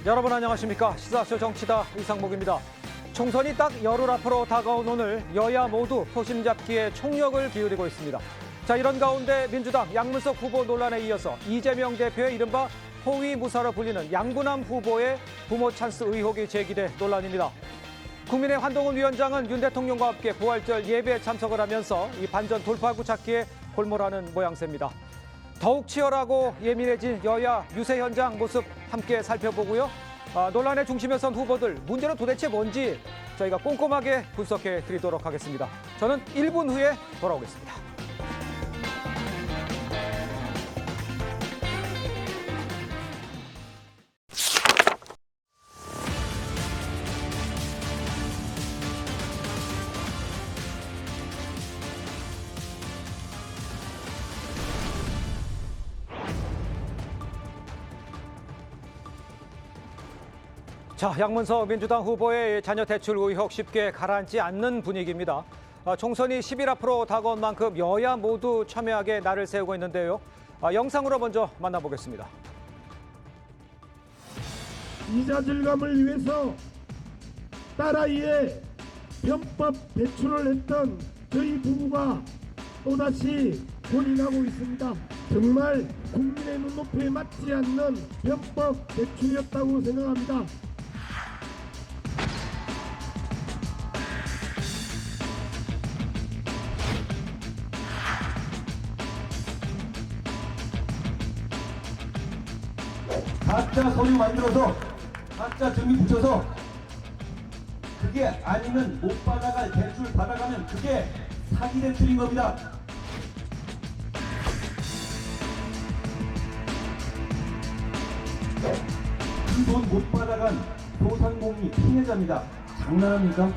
여러분 안녕하십니까. 시사쇼 정치다 이상목입니다. 총선이 딱 열흘 앞으로 다가온 오늘 여야 모두 표심 잡기에 총력을 기울이고 있습니다. 자, 이런 가운데 민주당 양문석 후보 논란에 이어서 이재명 대표의 이른바 호위무사로 불리는 양부남 후보의 부모 찬스 의혹이 제기돼 논란입니다. 국민의 한동훈 위원장은 윤 대통령과 함께 부활절 예배에 참석을 하면서 이 반전 돌파구 찾기에 골몰하는 모양새입니다. 더욱 치열하고 예민해진 여야 유세 현장 모습 함께 살펴보고요. 논란의 중심에 선 후보들 문제는 도대체 뭔지 저희가 꼼꼼하게 분석해 드리도록 하겠습니다. 저는 1분 후에 돌아오겠습니다. 자, 양문석 민주당 후보의 자녀 대출 의혹 쉽게 가라앉지 않는 분위기입니다. 총선이 10일 앞으로 다가온 만큼 여야 모두 첨예하게 날을 세우고 있는데요. 영상으로 먼저 만나보겠습니다. 이자 절감을 위해서 딸아이의 편법 대출을 했던 저희 부부가 또다시 혼인하고 있습니다. 정말 국민의 눈높이에 맞지 않는 편법 대출이었다고 생각합니다. 가짜 서류 만들어서 가짜 증빙 붙여서 그게 아니면 못 받아갈 대출 받아가면 그게 사기 대출인 겁니다. 그 돈 못 받아간 소상공인이 피해자입니다. 장난합니까?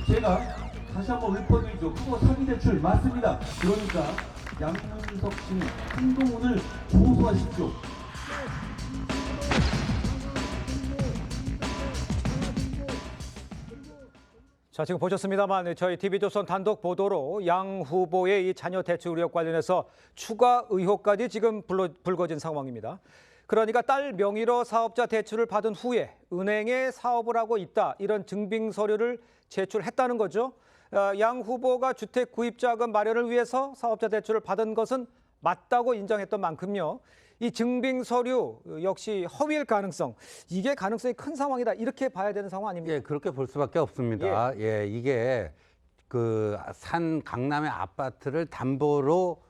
제가 다시 한번 읊어드리죠. 그거 사기 대출 맞습니다. 그러니까 양문석 씨는 한동훈을 고소하십시오. 자, 지금 보셨습니다만 저희 TV조선 단독 보도로 양 후보의 이 자녀 대출 의혹 관련해서 추가 의혹까지 지금 불거진 상황입니다. 그러니까 딸 명의로 사업자 대출을 받은 후에 은행에 사업을 하고 있다, 이런 증빙 서류를 제출했다는 거죠. 양 후보가 주택 구입 자금 마련을 위해서 사업자 대출을 받은 것은 맞다고 인정했던 만큼요. 이 증빙 서류 역시 허위일 가능성, 이게 가능성이 큰 상황이다, 이렇게 봐야 되는 상황 아닙니까? 예, 그렇게 볼 수밖에 없습니다. 예, 이게 그 산 강남의 아파트를 담보로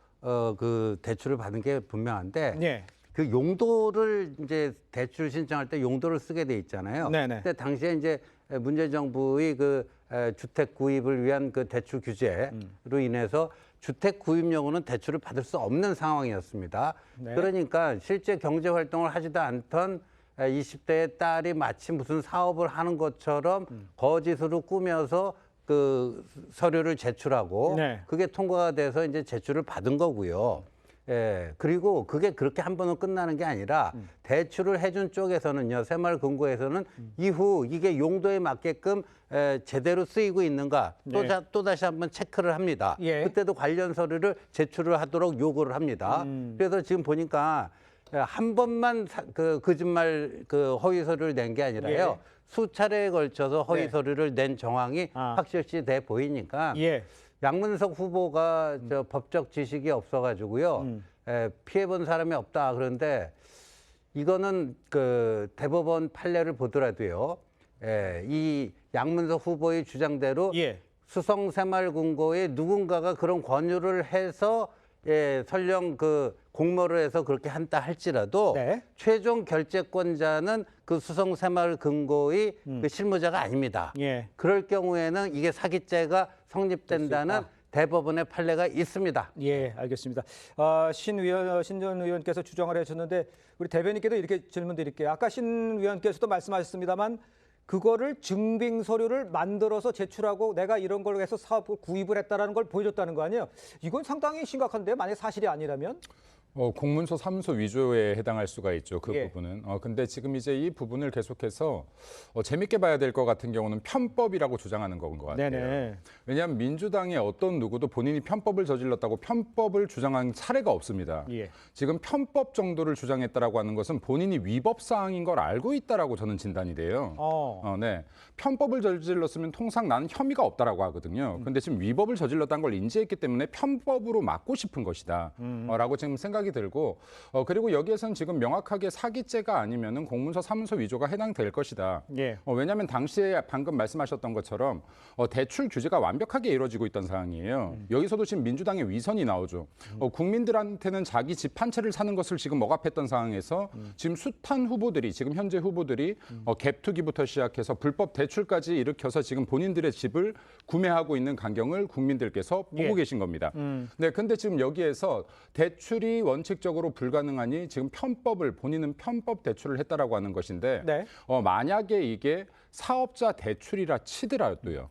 그 대출을 받은 게 분명한데 네. 그 용도를 이제 대출 신청할 때 용도를 쓰게 돼 있잖아요. 네네. 근데 당시에 이제 문재인 정부의 그 주택 구입을 위한 그 대출 규제로 인해서 주택 구입용으로는 대출을 받을 수 없는 상황이었습니다. 네. 그러니까 실제 경제 활동을 하지도 않던 20대의 딸이 마치 무슨 사업을 하는 것처럼 거짓으로 꾸며서 그 서류를 제출하고 네. 그게 통과가 돼서 이제 제출을 받은 거고요. 예, 그리고 그게 그렇게 한 번은 끝나는 게 아니라 대출을 해준 쪽에서는요, 새마을금고에서는 이후 이게 용도에 맞게끔 제대로 쓰이고 있는가 또 다시 한번 체크를 합니다. 예. 그때도 관련 서류를 제출을 하도록 요구를 합니다. 그래서 지금 보니까 한 번만 그 거짓말 그 허위 서류를 낸 게 아니라요. 예. 수차례에 걸쳐서 허위 네. 서류를 낸 정황이 확실시 돼 보이니까 예. 양문석 후보가 저 법적 지식이 없어가지고요. 피해본 사람이 없다. 그런데 이거는 그 대법원 판례를 보더라도요. 이 양문석 후보의 주장대로 예. 수성새마을금고에 누군가가 그런 권유를 해서 설령 그 공모를 해서 그렇게 한다 할지라도 네. 최종 결재권자는 그 수성새마을금고의 그 실무자가 아닙니다. 예. 그럴 경우에는 이게 사기죄가 성립된다는 대법원의 판례가 있습니다. 예, 알겠습니다. 신 전 의원께서 주장을 하셨는데 우리 대변인께도 이렇게 질문 드릴게요. 아까 신 위원께서도 말씀하셨습니다만 그거를 증빙 서류를 만들어서 제출하고 내가 이런 걸로 해서 사업을 구입을 했다라는 걸 보여줬다는 거 아니에요? 이건 상당히 심각한데, 만약 사실이 아니라면? 공문서 사문서 위조에 해당할 수가 있죠. 그 예. 부분은. 근데 지금 이제 이 부분을 계속해서 재밌게 봐야 될 것 같은 경우는 편법이라고 주장하는 건 것 같아요. 네네. 왜냐하면 민주당의 어떤 누구도 본인이 편법을 저질렀다고 편법을 주장한 사례가 없습니다. 예. 지금 편법 정도를 주장했다라고 하는 것은 본인이 위법 사항인 걸 알고 있다라고 저는 진단이 돼요. 네. 편법을 저질렀으면 통상 나는 혐의가 없다라고 하거든요. 근데 지금 위법을 저질렀다는 걸 인지했기 때문에 편법으로 막고 싶은 것이다. 라고 지금 생각이 들고 그리고 여기에서는 지금 명확하게 사기죄가 아니면은 공문서 사문서 위조가 해당될 것이다. 예. 왜냐하면 당시에 방금 말씀하셨던 것처럼 대출 규제가 완벽하게 이루어지고 있던 상황이에요. 여기서도 지금 민주당의 위선이 나오죠. 국민들한테는 자기 집 한 채를 사는 것을 지금 억압했던 상황에서 지금 숱한 후보들이 지금 현재 후보들이 갭 투기부터 시작해서 불법 대출까지 일으켜서 지금 본인들의 집을 구매하고 있는 광경을 국민들께서 보고 예. 계신 겁니다. 네, 근데 지금 여기에서 대출이 원칙적으로 불가능하니 지금 본인은 편법 대출을 했다라고 하는 것인데 네. 만약에 이게 사업자 대출이라 치더라도요.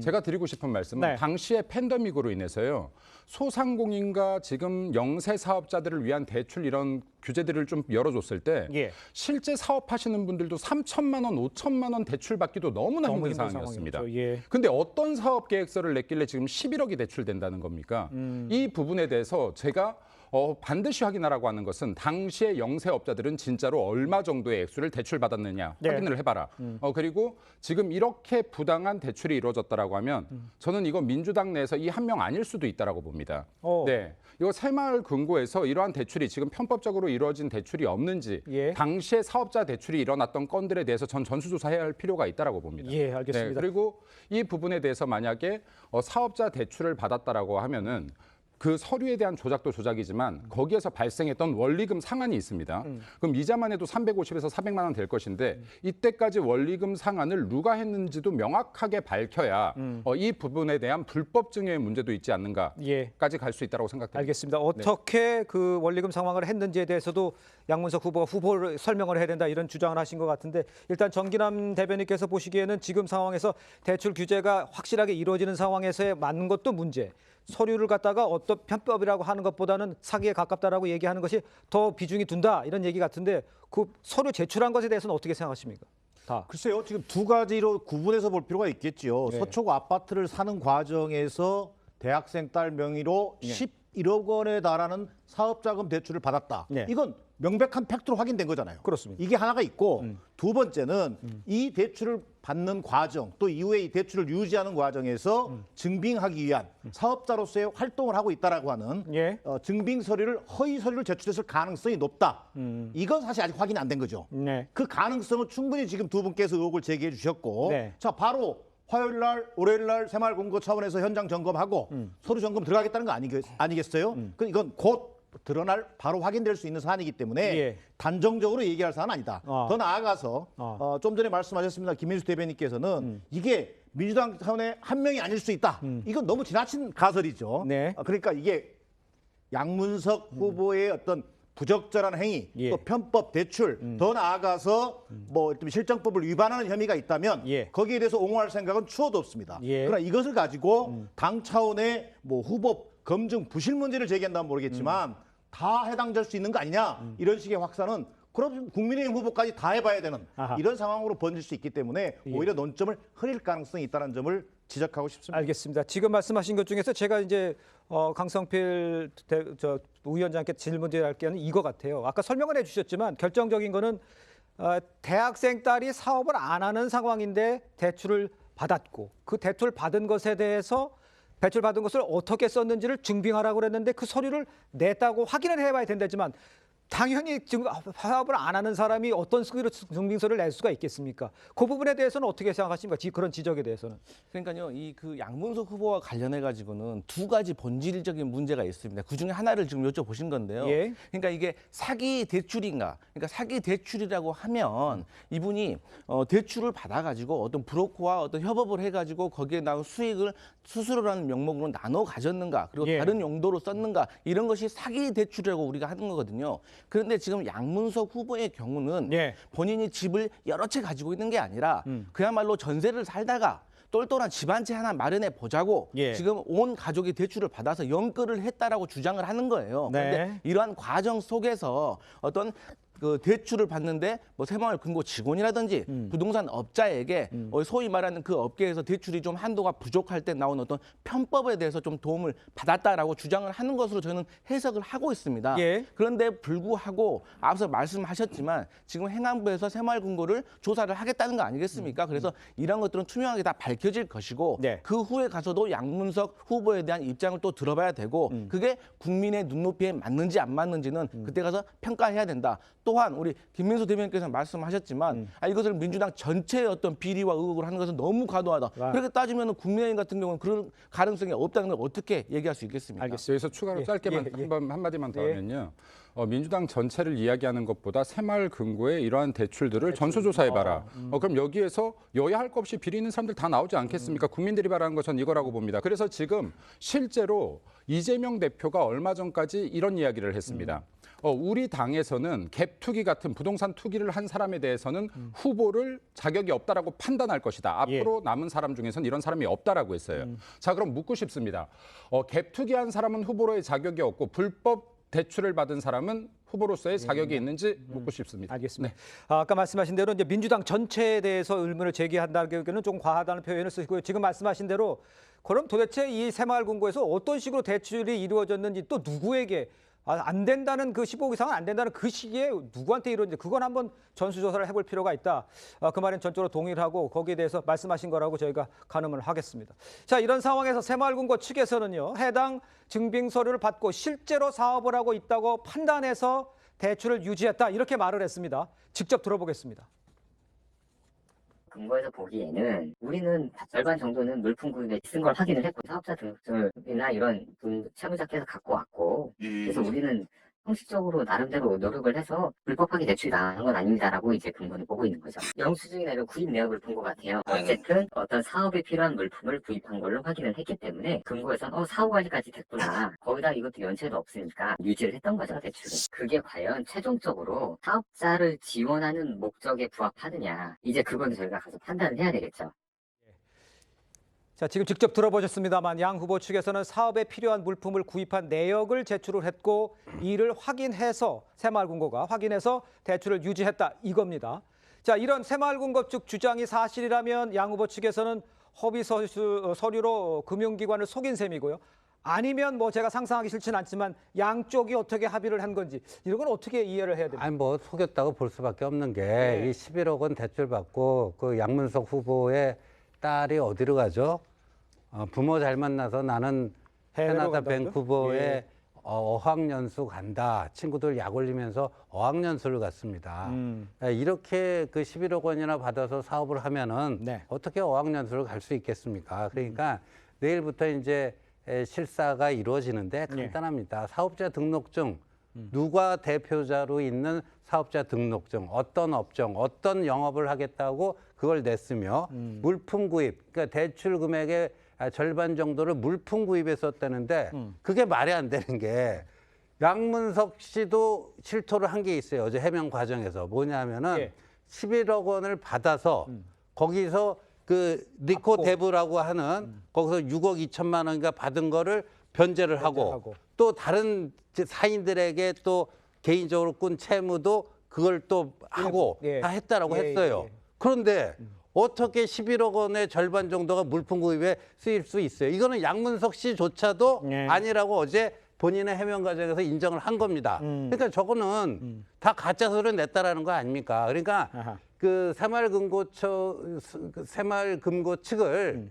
제가 드리고 싶은 말씀은 네. 당시에 팬데믹으로 인해서요. 소상공인과 지금 영세 사업자들을 위한 대출 이런 규제들을 좀 열어줬을 때 예. 실제 사업하시는 분들도 3천만 원, 5천만 원 대출 받기도 너무나 너무 힘든 힘든 상황이었습니다. 상황이었죠. 예. 근데 어떤 사업 계획서를 냈길래 지금 11억이 대출된다는 겁니까? 이 부분에 대해서 제가 반드시 확인하라고 하는 것은 당시에 영세업자들은 진짜로 얼마 정도의 액수를 대출받았느냐 네. 확인을 해봐라. 그리고 지금 이렇게 부당한 대출이 이루어졌다라고 하면 저는 이거 민주당 내에서 이 한 명 아닐 수도 있다라고 봅니다. 네, 이거 새마을 금고에서 이러한 대출이 지금 편법적으로 이루어진 대출이 없는지 예. 당시에 사업자 대출이 일어났던 건들에 대해서 전 전수조사해야 할 필요가 있다라고 봅니다. 예, 알겠습니다. 네, 그리고 이 부분에 대해서 만약에 사업자 대출을 받았다라고 하면은 그 서류에 대한 조작도 조작이지만 거기에서 발생했던 원리금 상한이 있습니다. 그럼 이자만 해도 350에서 400만 원 될 것인데 이때까지 원리금 상한을 누가 했는지도 명확하게 밝혀야 이 부분에 대한 불법 증여의 문제도 있지 않는가까지 예. 갈 수 있다고 생각됩니다. 알겠습니다. 어떻게 그 원리금 상환을 했는지에 대해서도 양문석 후보가 후보를 설명을 해야 된다 이런 주장을 하신 것 같은데 일단 정기남 대변인께서 보시기에는 지금 상황에서 대출 규제가 확실하게 이루어지는 상황에서의 맞는 것도 문제. 서류를 갖다가 어떤 편법이라고 하는 것보다는 사기에 가깝다라고 얘기하는 것이 더 비중이 둔다 이런 얘기 같은데 그 서류 제출한 것에 대해서는 어떻게 생각하십니까? 다. 글쎄요, 지금 두 가지로 구분해서 볼 필요가 있겠죠. 네. 서초구 아파트를 사는 과정에서 대학생 딸 명의로 11억 원에 달하는 사업자금 대출을 받았다. 네. 이건 명백한 팩트로 확인된 거잖아요. 그렇습니다. 이게 하나가 있고 두 번째는 이 대출을 받는 과정 또 이후에 이 대출을 유지하는 과정에서 증빙하기 위한 사업자로서의 활동을 하고 있다라고 하는 예. 증빙 서류를 허위 서류를 제출했을 가능성이 높다. 이건 사실 아직 확인이 안 된 거죠. 네. 그 가능성은 충분히 지금 두 분께서 의혹을 제기해 주셨고 네. 자 바로 화요일 날 월요일 날 새마을금고 차원에서 현장 점검하고 서류 점검 들어가겠다는 거 아니겠어요? 그 이건 곧 드러날 바로 확인될 수 있는 사안이기 때문에 예. 단정적으로 얘기할 사안은 아니다. 더 나아가서 좀 전에 말씀하셨습니다. 김민수 대변인께서는 이게 민주당 차원의 한 명이 아닐 수 있다. 이건 너무 지나친 가설이죠. 네. 그러니까 이게 양문석 후보의 어떤 부적절한 행위, 예. 또 편법 대출, 더 나아가서 뭐 실정법을 위반하는 혐의가 있다면 예. 거기에 대해서 옹호할 생각은 추호도 없습니다. 예. 그러나 이것을 가지고 당 차원의 뭐 후보 검증 부실 문제를 제기한다면 모르겠지만 다 해당될 수 있는 거 아니냐 이런 식의 확산은 그럼 국민의힘 후보까지 다 해봐야 되는 아하. 이런 상황으로 번질 수 있기 때문에 예. 오히려 논점을 흐릴 가능성이 있다는 점을 지적하고 싶습니다. 알겠습니다. 지금 말씀하신 것 중에서 제가 이제 강성필 위원장께 질문드릴 게는 이거 같아요. 아까 설명을 해주셨지만 결정적인 거는 대학생 딸이 사업을 안 하는 상황인데 대출을 받았고 그 대출 받은 것에 대해서 대출 받은 것을 어떻게 썼는지를 증빙하라고 그랬는데 그 서류를 냈다고 확인을 해봐야 된다지만 당연히 지금 사업을 안 하는 사람이 어떤 식으로 증빙서를 낼 수가 있겠습니까? 그 부분에 대해서는 어떻게 생각하십니까? 그런 지적에 대해서는. 그러니까요, 이 그 양문석 후보와 관련해 가지고는 두 가지 본질적인 문제가 있습니다. 그 중에 하나를 지금 여쭤보신 건데요. 예. 그러니까 이게 사기 대출인가? 그러니까 사기 대출이라고 하면 이분이 대출을 받아 가지고 어떤 브로커와 어떤 협업을 해 가지고 거기에 나온 수익을 수수료라는 명목으로 나눠 가졌는가? 그리고 예. 다른 용도로 썼는가? 이런 것이 사기 대출이라고 우리가 하는 거거든요. 그런데 지금 양문석 후보의 경우는 예. 본인이 집을 여러 채 가지고 있는 게 아니라 그야말로 전세를 살다가 똘똘한 집 한 채 하나 마련해 보자고 예. 지금 온 가족이 대출을 받아서 연끌을 했다라고 주장을 하는 거예요. 네. 그런데 이러한 과정 속에서 어떤 그 대출을 받는데 뭐 새마을금고 직원이라든지 부동산 업자에게 소위 말하는 그 업계에서 대출이 좀 한도가 부족할 때 나오는 어떤 편법에 대해서 좀 도움을 받았다라고 주장을 하는 것으로 저는 해석을 하고 있습니다. 예. 그런데 불구하고 앞서 말씀하셨지만 지금 행안부에서 새마을금고를 조사를 하겠다는 거 아니겠습니까? 그래서 이런 것들은 투명하게 다 밝혀질 것이고 네. 그 후에 가서도 양문석 후보에 대한 입장을 또 들어봐야 되고 그게 국민의 눈높이에 맞는지 안 맞는지는 그때 가서 평가해야 된다. 또한 우리 김민수 대변인께서 말씀하셨지만 이것을 민주당 전체의 어떤 비리와 의혹을 하는 것은 너무 과도하다. 그렇게 따지면 국민의힘 같은 경우는 그런 가능성이 없다는 걸 어떻게 얘기할 수 있겠습니까? 알겠습니다. 여기서 추가로 짧게만 한마디만 더 하면요. 민주당 전체를 이야기하는 것보다 새마을금고의 이러한 대출들을 전수조사해봐라. 그럼 여기에서 여야 할 것 없이 비리 있는 사람들 다 나오지 않겠습니까? 국민들이 바라는 건 전 이거라고 봅니다. 그래서 지금 실제로 이재명 대표가 얼마 전까지 이런 이야기를 했습니다. 우리 당에서는 갭투기 같은 부동산 투기를 한 사람에 대해서는 후보를 자격이 없다라고 판단할 것이다. 앞으로 남은 사람 중에서는 이런 사람이 없다라고 했어요. 자, 그럼 묻고 싶습니다. 갭투기한 사람은 후보로의 자격이 없고 불법 대출을 받은 사람은 후보로서의 자격이 있는지 묻고 싶습니다. 알겠습니다. 아까 말씀하신 대로 이제 민주당 전체에 대해서 의문을 제기한다는 게 좀 과하다는 표현을 쓰시고요. 지금 말씀하신 대로 그럼 도대체 이 새마을금고에서 어떤 식으로 대출이 이루어졌는지 또 누구에게 안 된다는 그 15억 이상은 안 된다는 그 시기에 누구한테 이런지 그건 한번 전수조사를 해볼 필요가 있다. 그 말은 전적으로 동의를 하고 거기에 대해서 말씀하신 거라고 저희가 가늠을 하겠습니다. 자, 이런 상황에서 새마을금고 측에서는요. 해당 증빙 서류를 받고 실제로 사업을 하고 있다고 판단해서 대출을 유지했다. 이렇게 말을 했습니다. 직접 들어보겠습니다. 금고에서 보기에는 우리는 절반 정도는 물품 구입에 쓴 걸 확인을 했고 사업자 등록증이나 이런 채무자께서 갖고 왔고 그래서 우리는 형식적으로 나름대로 노력을 해서 불법하게 대출이 나간 건 아닙니다라고 이제 근거를 보고 있는 거죠. 영수증이나 이런 구입 내역을 본 것 같아요. 어쨌든 어떤 사업에 필요한 물품을 구입한 걸로 확인을 했기 때문에 금고에서 사후 관리까지 됐구나. 거기다 이것도 연체도 없으니까 유지를 했던 거죠, 대출을. 그게 과연 최종적으로 사업자를 지원하는 목적에 부합하느냐. 이제 그건 저희가 가서 판단을 해야 되겠죠. 자, 지금 직접 들어보셨습니다만 양 후보 측에서는 사업에 필요한 물품을 구입한 내역을 제출을 했고 이를 확인해서 새마을금고가 확인해서 대출을 유지했다 이겁니다. 자, 이런 새마을금고 측 주장이 사실이라면 양 후보 측에서는 허위 서류로 금융기관을 속인 셈이고요. 아니면 뭐 제가 상상하기 싫지는 않지만 양쪽이 어떻게 합의를 한 건지 이런 건 어떻게 이해를 해야 됩니까? 아니 뭐 속였다고 볼 수밖에 없는 게 이 11억 원 대출 받고 그 양문석 후보의 딸이 어디로 가죠? 부모 잘 만나서 나는 캐나다 밴쿠버에 어학연수 간다. 친구들 약 올리면서 어학연수를 갔습니다. 이렇게 그 11억 원이나 받아서 사업을 하면은 어떻게 어학연수를 갈 수 있겠습니까? 그러니까 내일부터 이제 실사가 이루어지는데 간단합니다. 사업자 등록증, 누가 대표자로 있는 사업자 등록증, 어떤 업종, 어떤 영업을 하겠다고 그걸 냈으며 물품 구입, 그러니까 대출 금액의 절반 정도를 물품 구입에 썼다는데 그게 말이 안 되는 게 양문석 씨도 실토를 한 게 있어요. 어제 해명 과정에서 뭐냐면은 11억 원을 받아서 거기서 그 리코 대부라고 하는 거기서 6억 2천만 원인가 받은 거를 변제를 하고 또 다른 사인들에게 또 개인적으로 꾼 채무도 그걸 또 하고 다 했다라고 했어요. 그런데 어떻게 11억 원의 절반 정도가 물품 구입에 쓰일 수 있어요? 이거는 양문석 씨조차도 아니라고 어제 본인의 해명 과정에서 인정을 한 겁니다. 그러니까 저거는 다 가짜 서류 냈다라는 거 아닙니까? 그러니까 그 새마을금고 측을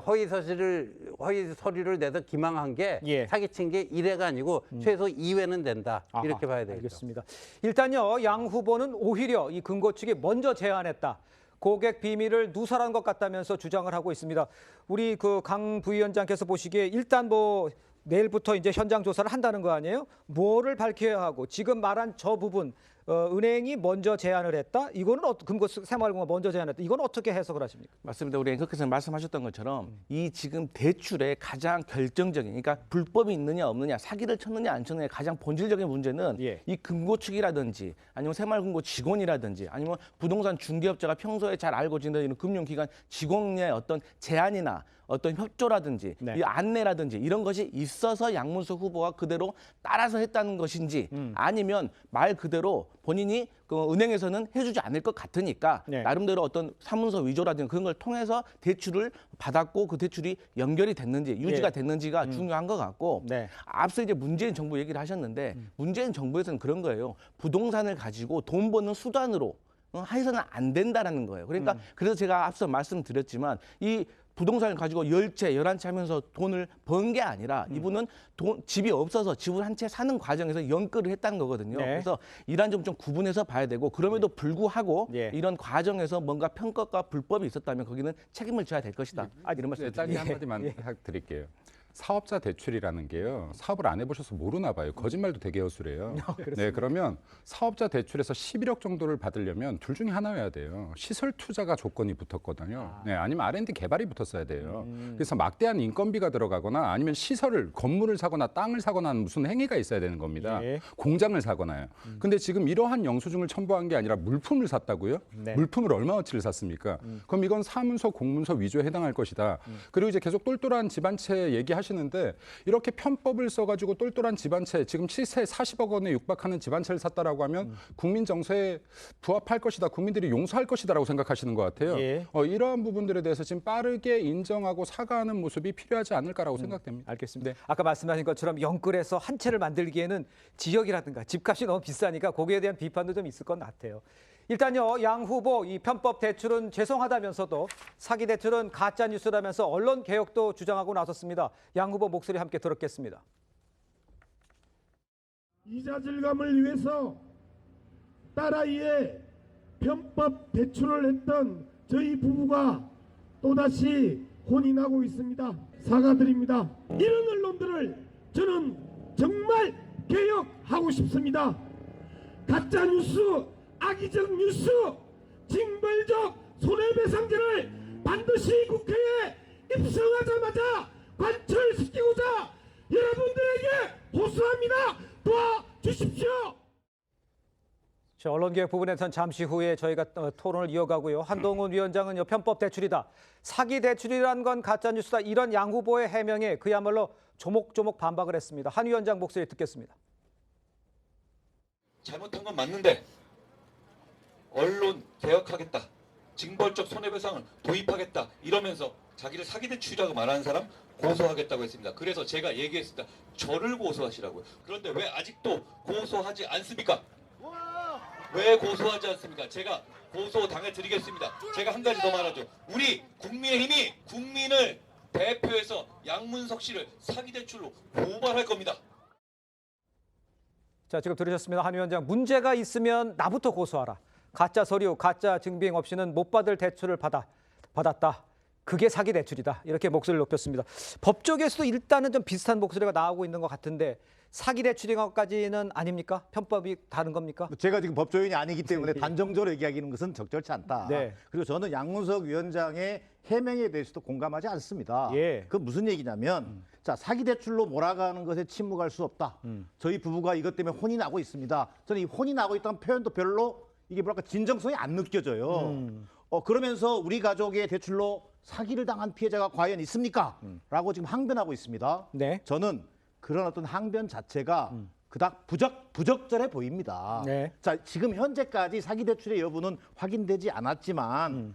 허위 서류를 내서 기망한 게 사기친 게 1회가 아니고 최소 2회는 된다. 이렇게 봐야 되겠죠. 알겠습니다. 일단요, 양 후보는 오히려 이 금고 측이 먼저 제안했다. 고객 비밀을 누설한 것 같다면서 주장을 하고 있습니다. 우리 그 강 부위원장께서 보시기에 일단 뭐 내일부터 이제 현장 조사를 한다는 거 아니에요? 뭐를 밝혀야 하고 지금 말한 저 부분 은행이 먼저 제안을 했다. 이거는 금고 새마을금고가 먼저 제안했다. 이건 어떻게 해석을 하십니까? 맞습니다. 우리 앵커께서 말씀하셨던 것처럼 이 지금 대출의 가장 결정적인, 그러니까 불법이 있느냐 없느냐, 사기를 쳤느냐 안 쳤느냐 가장 본질적인 문제는 예. 이 금고 측이라든지 아니면 새마을금고 직원이라든지 아니면 부동산 중개업자가 평소에 잘 알고 지내는 이런 금융기관 직원의 어떤 제안이나 어떤 협조라든지 네. 이 안내라든지 이런 것이 있어서 양문석 후보가 그대로 따라서 했다는 것인지 아니면 말 그대로 본인이 그 은행에서는 해주지 않을 것 같으니까 네. 나름대로 어떤 사문서 위조라든지 그런 걸 통해서 대출을 받았고 그 대출이 연결이 됐는지 유지가 예. 됐는지가 중요한 것 같고 네. 앞서 이제 문재인 정부 얘기를 하셨는데 문재인 정부에서는 그런 거예요. 부동산을 가지고 돈 버는 수단으로 해서는 안 된다라는 거예요. 그러니까 그래서 제가 앞서 말씀드렸지만 이 부동산을 가지고 10채, 11채 하면서 돈을 번 게 아니라 이분은 집이 없어서 집을 한 채 사는 과정에서 연끌을 했다는 거거든요. 네. 그래서 이런 점 좀 구분해서 봐야 되고 그럼에도 불구하고 예. 이런 과정에서 뭔가 편법과 불법이 있었다면 거기는 책임을 져야 될 것이다. 이런 말씀 네, 짧게 드립니다. 한마디만 드릴게요. 사업자 대출이라는 게요. 사업을 안 해보셔서 모르나 봐요. 거짓말도 되게 허술해요. 네, 그러면 사업자 대출에서 11억 정도를 받으려면 둘 중에 하나여야 돼요. 시설 투자가 조건이 붙었거든요. 네, 아니면 R&D 개발이 붙었어야 돼요. 그래서 막대한 인건비가 들어가거나 아니면 시설을 건물을 사거나 땅을 사거나 하는 무슨 행위가 있어야 되는 겁니다. 예. 공장을 사거나요. 근데 지금 이러한 영수증을 첨부한 게 아니라 물품을 샀다고요? 네. 물품을 얼마어치를 샀습니까? 그럼 이건 사문서, 공문서 위조에 해당할 것이다. 그리고 이제 계속 똘똘한 집안채 얘기하시는데 이렇게 편법을 써가지고 똘똘한 집안채, 지금 시세 40억 원에 육박하는 집안채를 샀다라고 하면 국민 정서에 부합할 것이다. 국민들이 용서할 것이다라고 생각하시는 것 같아요. 예. 이러한 부분들에 대해서 지금 빠르게 인정하고 사과하는 모습이 필요하지 않을까라고 생각됩니다. 알겠습니다. 네. 아까 말씀하신 것처럼 영끌에서 한 채를 만들기에는 지역이라든가 집값이 너무 비싸니까 거기에 대한 비판도 좀 있을 것 같아요. 일단요, 양 후보 이 편법 대출은 죄송하다면서도 사기 대출은 가짜 뉴스라면서 언론 개혁도 주장하고 나섰습니다. 양 후보 목소리 함께 들었겠습니다. 이자 절감을 위해서 딸아이의 편법 대출을 했던 저희 부부가 또다시 혼인하고 있습니다. 사과드립니다. 이런 언론들을 저는 정말 개혁하고 싶습니다. 가짜 뉴스, 악의적 뉴스, 징벌적 손해배상제를 반드시 국회에 입성하자마자 관철시키고자 여러분들에게 호소합니다. 도와주십시오. 자, 언론개혁 부분에선 잠시 후에 저희가 토론을 이어가고요. 한동훈 위원장은 편법 대출이다. 사기 대출이란 건 가짜 뉴스다. 이런 양 후보의 해명에 그야말로 조목조목 반박을 했습니다. 한 위원장 목소리 듣겠습니다. 잘못한 건 맞는데 언론 개혁하겠다. 징벌적 손해배상을 도입하겠다. 이러면서 자기를 사기 대출이라고 말하는 사람 고소하겠다고 했습니다. 그래서 제가 얘기했습니다. 저를 고소하시라고요. 그런데 왜 아직도 고소하지 않습니까? 왜 고소하지 않습니까? 제가 고소 당해드리겠습니다. 제가 한 가지 더 말하죠. 우리 국민의힘이 국민을 대표해서 양문석 씨를 사기 대출로 고발할 겁니다. 자, 지금 들으셨습니다. 한 위원장, 문제가 있으면 나부터 고소하라. 가짜 서류, 가짜 증빙 없이는 못 받을 대출을 받았다. 그게 사기 대출이다. 이렇게 목소리를 높였습니다. 법 쪽에서도 일단은 좀 비슷한 목소리가 나오고 있는 것 같은데 사기 대출인 것까지는 아닙니까? 편법이 다른 겁니까? 제가 지금 법조인이 아니기 때문에 단정적으로 얘기하기는 것은 적절치 않다. 네. 그리고 저는 양문석 위원장의 해명에 대해서도 공감하지 않습니다. 예. 그 무슨 얘기냐면 자, 사기 대출로 몰아가는 것에 침묵할 수 없다. 저희 부부가 이것 때문에 혼이 나고 있습니다. 저는 이 혼이 나고 있다는 표현도 별로 이게 뭐랄까 진정성이 안 느껴져요. 그러면서 우리 가족의 대출로 사기를 당한 피해자가 과연 있습니까? 라고 지금 항변하고 있습니다. 네. 저는 그런 어떤 항변 자체가 그닥 부적절해 보입니다. 네. 자, 지금 현재까지 사기 대출의 여부는 확인되지 않았지만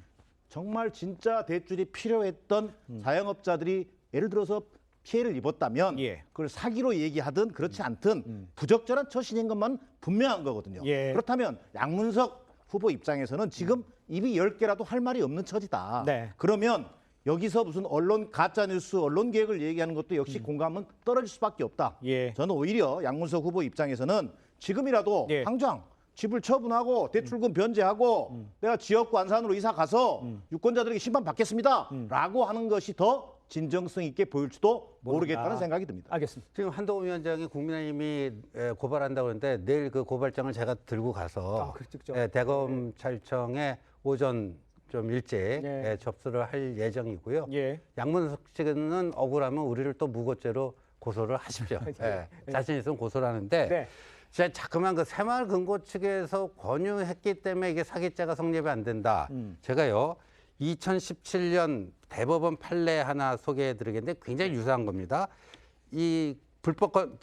정말 진짜 대출이 필요했던 자영업자들이 예를 들어서 피해를 입었다면 예. 그걸 사기로 얘기하든 그렇지 않든 부적절한 처신인 것만 분명한 거거든요. 예. 그렇다면 양문석 후보 입장에서는 지금 입이 10개라도 할 말이 없는 처지다. 네. 그러면 여기서 무슨 언론 가짜뉴스, 언론 개혁을 얘기하는 것도 역시 공감은 떨어질 수밖에 없다. 예. 저는 오히려 양문석 후보 입장에서는 지금이라도 예. 당장 집을 처분하고 대출금 변제하고 내가 지역구 안산으로 이사 가서 유권자들에게 심판 받겠습니다. 라고 하는 것이 더 진정성 있게 보일지도 모르겠다는 모른다. 생각이 듭니다. 알겠습니다. 지금 한동훈 위원장이 국민의힘이 고발한다고 하는데 내일 그 고발장을 제가 들고 가서 그렇죠. 대검찰청에 오전 좀 일찍 네. 접수를 할 예정이고요. 예. 양문석 씨는 억울하면 우리를 또 무고죄로 고소를 하십시오. 자신 있으면 고소를 하는데 네. 제가 자꾸만 그 새마을금고 측에서 권유했기 때문에 이게 사기죄가 성립이 안 된다. 제가요 2017년 대법원 판례 하나 소개해드리겠는데 굉장히 유사한 겁니다. 이 불법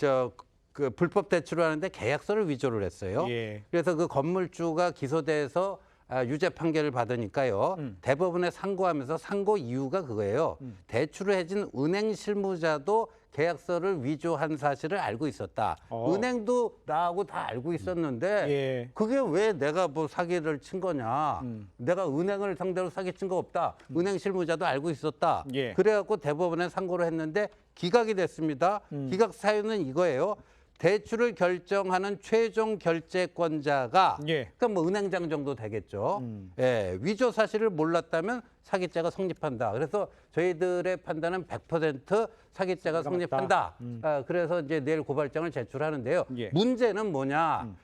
대출을 하는데 계약서를 위조를 했어요. 예. 그래서 그 건물주가 기소돼서 유죄 판결을 받으니까요. 대법원에 상고하면서 상고 이유가 그거예요. 대출을 해준 은행 실무자도 계약서를 위조한 사실을 알고 있었다. 은행도 나하고 다 알고 있었는데 예. 그게 왜 내가 뭐 사기를 친 거냐. 내가 은행을 상대로 사기 친 거 없다. 은행 실무자도 알고 있었다. 예. 그래갖고 대법원에 상고를 했는데 기각이 됐습니다. 기각 사유는 이거예요. 대출을 결정하는 최종 결재권자가 예. 그러니까 뭐 은행장 정도 되겠죠. 예, 위조 사실을 몰랐다면 사기죄가 성립한다. 그래서 저희들의 판단은 100% 사기죄가 성립한다. 그래서 이제 내일 고발장을 제출하는데요. 예. 문제는 뭐냐?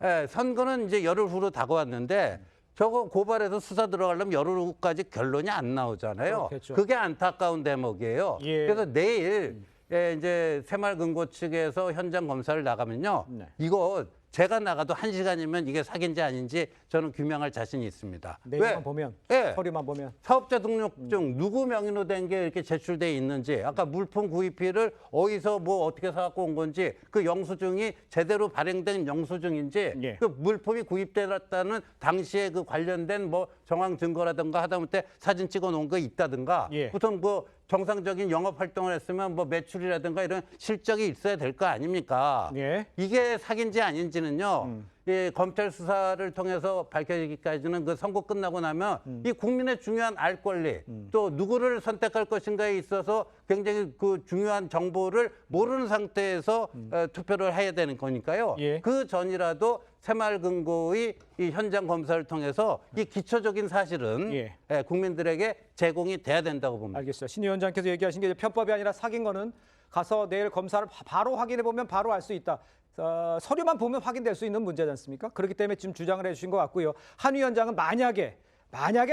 예, 선거는 이제 열흘 후로 다가왔는데 저거 고발해서 수사 들어가려면 열흘 후까지 결론이 안 나오잖아요. 그렇겠죠. 그게 안타까운 대목이에요. 예. 그래서 내일 이제 새마을금고 측에서 현장 검사를 나가면요. 네. 이거 제가 나가도 1시간이면 이게 사기인지 아닌지 저는 규명할 자신이 있습니다. 내용만 보면, 예. 서류만 보면. 사업자 등록증 누구 명의로 된 게 이렇게 제출돼 있는지, 아까 물품 구입비를 어디서 뭐 어떻게 사갖고 온 건지, 그 영수증이 제대로 발행된 영수증인지, 예. 그 물품이 구입되었다는 당시에 그 관련된 뭐 정황 증거라든가 하다못해 사진 찍어 놓은 거 있다든가, 예. 우선 뭐 정상적인 영업 활동을 했으면 뭐 매출이라든가 이런 실적이 있어야 될 거 아닙니까? 예. 이게 사기인지 아닌지는요. 이 검찰 수사를 통해서 밝혀지기까지는 그 선고 끝나고 나면 이 국민의 중요한 알 권리 또 누구를 선택할 것인가에 있어서 굉장히 그 중요한 정보를 모르는 상태에서 투표를 해야 되는 거니까요. 예. 그 전이라도 새마을금고의 이 현장 검사를 통해서 이 기초적인 사실은 예. 국민들에게 제공이 돼야 된다고 봅니다. 알겠어요. 신 위원장께서 얘기하신 게 편법이 아니라 사기인 거는 가서 내일 검사를 바로 확인해 보면 바로 알 수 있다. 서류만 보면 확인될 수 있는 문제지 않습니까? 그렇기 때문에 지금 주장을 해주신 것 같고요. 한 위원장은 만약에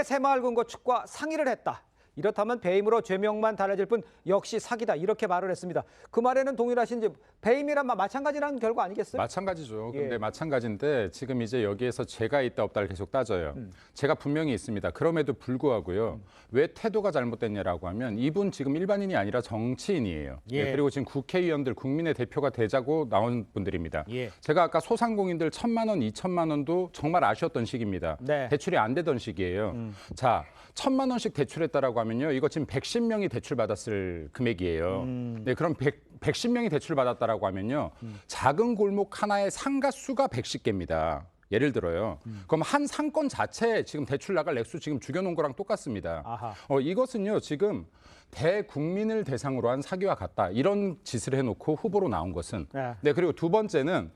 새마을금고 측과 상의를 했다. 이렇다면 배임으로 죄명만 달라질 뿐 역시 사기다. 이렇게 말을 했습니다. 그 말에는 동일하신지 배임이란 마찬가지라는 결과 아니겠어요? 마찬가지죠. 근데 예. 마찬가지인데 지금 이제 여기에서 죄가 있다 없다를 계속 따져요. 제가 분명히 있습니다. 그럼에도 불구하고요. 왜 태도가 잘못됐냐라고 하면 이분 지금 일반인이 아니라 정치인이에요. 예. 그리고 지금 국회의원들 국민의 대표가 되자고 나온 분들입니다. 예. 제가 아까 소상공인들 1,000만 원, 2,000만 원도 정말 아쉬웠던 시기입니다. 네. 대출이 안 되던 시기예요. 자, 1,000만 원씩 대출했다라고 하면요. 이거 지금 110명이 대출받았을 금액이에요. 네, 그럼 110명이 대출받았다라고 하면요. 작은 골목 하나의 상가수가 110개입니다. 예를 들어요. 그럼 한 상권 자체에 지금 대출 나갈 액수 지금 죽여놓은 거랑 똑같습니다. 아하. 이것은요. 지금 대국민을 대상으로 한 사기와 같다. 이런 짓을 해놓고 후보로 나온 것은. 네. 네, 그리고 두 번째는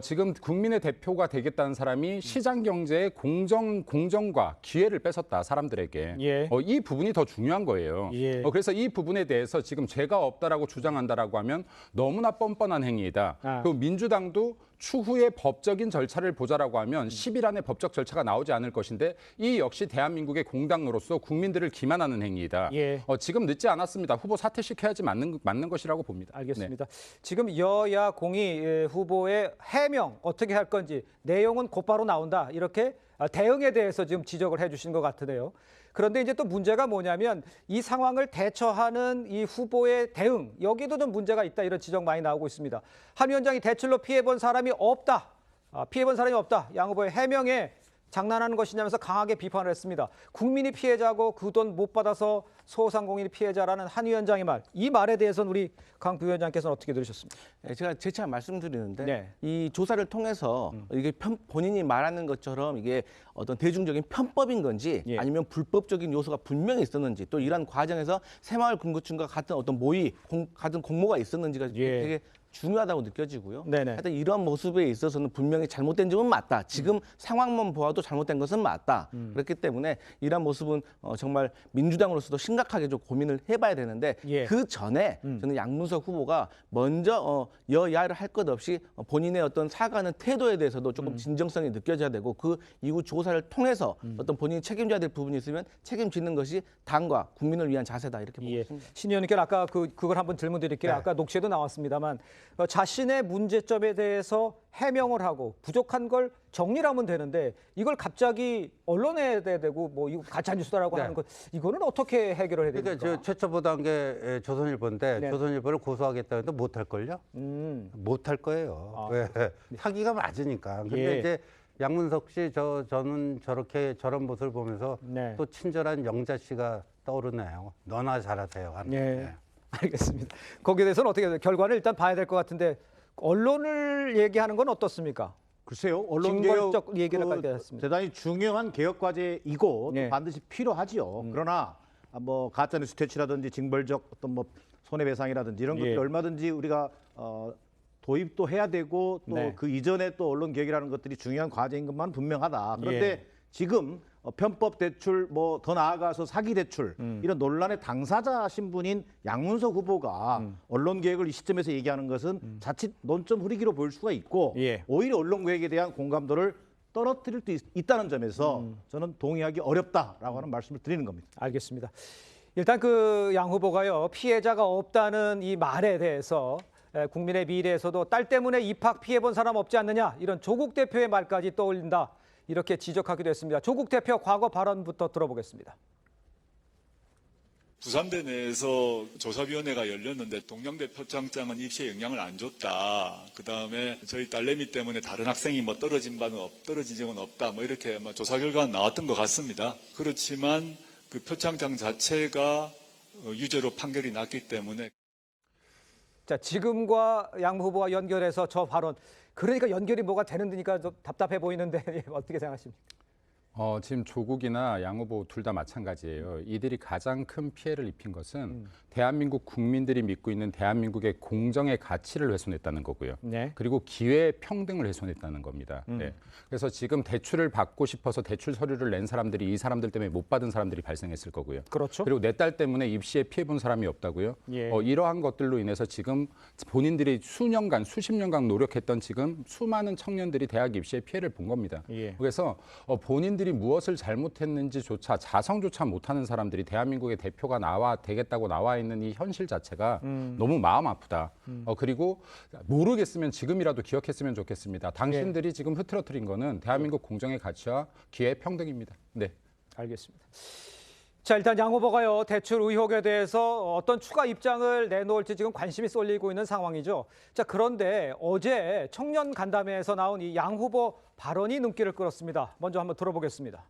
지금 국민의 대표가 되겠다는 사람이 시장 경제의 공정과 기회를 뺏었다 사람들에게. 예. 이 부분이 더 중요한 거예요. 예. 그래서 이 부분에 대해서 지금 죄가 없다라고 주장한다라고 하면 너무나 뻔뻔한 행위이다. 아. 그리고 민주당도 추후에 법적인 절차를 보자라고 하면 10일 안에 법적 절차가 나오지 않을 것인데 이 역시 대한민국의 공당으로서 국민들을 기만하는 행위이다. 예. 지금 늦지 않았습니다. 후보 사퇴시켜야지 맞는 것이라고 봅니다. 알겠습니다. 지금 여야 공이 후보의 해명 어떻게 할 건지 내용은 곧바로 나온다. 이렇게 대응에 대해서 지금 지적을 해주신 것 같은데요. 그런데 이제 또 문제가 뭐냐면 이 상황을 대처하는 이 후보의 대응 여기도 좀 문제가 있다 이런 지적 많이 나오고 있습니다. 한 위원장이 대출로 피해본 사람이 없다. 피해본 사람이 없다. 양 후보의 해명에 장난하는 것이냐면서 강하게 비판을 했습니다. 국민이 피해자고 그 돈 못 받아서 소상공인이 피해자라는 한 위원장의 말. 이 말에 대해서는 우리 강 부위원장께서는 어떻게 들으셨습니까? 제가 재차 말씀드리는데 네. 이 조사를 통해서 이게 본인이 말하는 것처럼 이게 어떤 대중적인 편법인 건지 예. 아니면 불법적인 요소가 분명히 있었는지 또 이러한 과정에서 새마을금고층과 같은 어떤 모의 같은 공모가 있었는지가 예. 되게 중요하다고 느껴지고요. 네네. 하여튼 이런 모습에 있어서는 분명히 잘못된 점은 맞다. 지금 상황만 보아도 잘못된 것은 맞다. 그렇기 때문에 이런 모습은 정말 민주당으로서도 심각하게 좀 고민을 해봐야 되는데 예. 그 전에 저는 양문석 후보가 먼저 여야를 할 것 없이 본인의 어떤 사과하는 태도에 대해서도 조금 진정성이 느껴져야 되고 그 이후 조사를 통해서 어떤 본인이 책임져야 될 부분이 있으면 책임지는 것이 당과 국민을 위한 자세다 이렇게 보고 예. 있습니다. 신 의원님께 아까 그걸 한번 질문 드릴게요. 아까 녹취에도 나왔습니다만 자신의 문제점에 대해서 해명을 하고 부족한 걸 정리를 하면 되는데 이걸 갑자기 언론에 대고 뭐 이거 가짜 뉴스다라고 네. 하는 것 이거는 어떻게 해결을 해야 됩니까? 그러니까 저 최초 보도한 게 조선일보인데 네. 조선일보를 고소하겠다 해도 못할 걸요? 못할 거예요. 아. 왜? 사기가 맞으니까. 근데 예. 이제 양문석 씨 저는 저런 모습을 보면서 네. 또 친절한 영자 씨가 떠오르네요. 너나 잘하세요. 하는. 예. 네. 알겠습니다. 거기에 대해서는 어떻게 결과를 일단 봐야 될 것 같은데 언론을 얘기하는 건 어떻습니까? 글쎄요, 언론 개혁 징벌적 얘기를 하게 됐습니다. 대단히 중요한 개혁 과제이고 네. 또 반드시 필요하지요. 그러나 뭐 가짜뉴스 퇴치라든지 징벌적 어떤 뭐 손해배상이라든지 이런 것들 예. 얼마든지 우리가 도입도 해야 되고 또 네. 그 이전에 또 언론 개혁이라는 것들이 중요한 과제인 것만 분명하다. 그런데 예. 지금 편법 대출 뭐 더 나아가서 사기 대출 이런 논란의 당사자 신분인 양문석 후보가 언론 개혁을 이 시점에서 얘기하는 것은 자칫 논점 흐리기로 보일 수가 있고 예. 오히려 언론 개혁에 대한 공감도를 떨어뜨릴 수 있다는 점에서 저는 동의하기 어렵다라고 하는 말씀을 드리는 겁니다. 알겠습니다. 일단 그 양 후보가요 피해자가 없다는 이 말에 대해서 국민의 미래에서도 딸 때문에 입학 피해본 사람 없지 않느냐 이런 조국 대표의 말까지 떠올린다 이렇게 지적하기도 했습니다. 조국 대표 과거 발언부터 들어보겠습니다. 부산대 내에서 조사위원회가 열렸는데 동양대 표창장은 입시에 영향을 안 줬다. 그 다음에 저희 딸내미 때문에 다른 학생이 뭐 떨어진 적은 없다. 뭐 이렇게 뭐 조사 결과가 나왔던 것 같습니다. 그렇지만 그 표창장 자체가 유죄로 판결이 났기 때문에. 자 지금과 양 후보와 연결해서 저 발언 그러니까 연결이 뭐가 되는 데니까 좀 답답해 보이는데 어떻게 생각하십니까? 지금 조국이나 양 후보 둘 다 마찬가지예요. 이들이 가장 큰 피해를 입힌 것은 대한민국 국민들이 믿고 있는 대한민국의 공정의 가치를 훼손했다는 거고요. 네. 그리고 기회 평등을 훼손했다는 겁니다. 네. 그래서 지금 대출을 받고 싶어서 대출 서류를 낸 사람들이 이 사람들 때문에 못 받은 사람들이 발생했을 거고요. 그렇죠. 그리고 내 딸 때문에 입시에 피해 본 사람이 없다고요. 예. 이러한 것들로 인해서 지금 본인들이 수년간, 수십 년간 노력했던 지금 수많은 청년들이 대학 입시에 피해를 본 겁니다. 예. 그래서 본인들이 무엇을 잘못했는지조차 자성조차 못하는 사람들이 대한민국의 대표가 되겠다고 나와 있는 이 현실 자체가 너무 마음 아프다. 그리고 모르겠으면 지금이라도 기억했으면 좋겠습니다. 당신들이 지금 흐트러뜨린 거는 대한민국 공정의 가치와 기회 평등입니다. 네. 알겠습니다. 자 일단 양 후보가요 대출 의혹에 대해서 어떤 추가 입장을 내놓을지 지금 관심이 쏠리고 있는 상황이죠. 자 그런데 어제 청년 간담회에서 나온 이 양 후보 발언이 눈길을 끌었습니다. 먼저 한번 들어보겠습니다.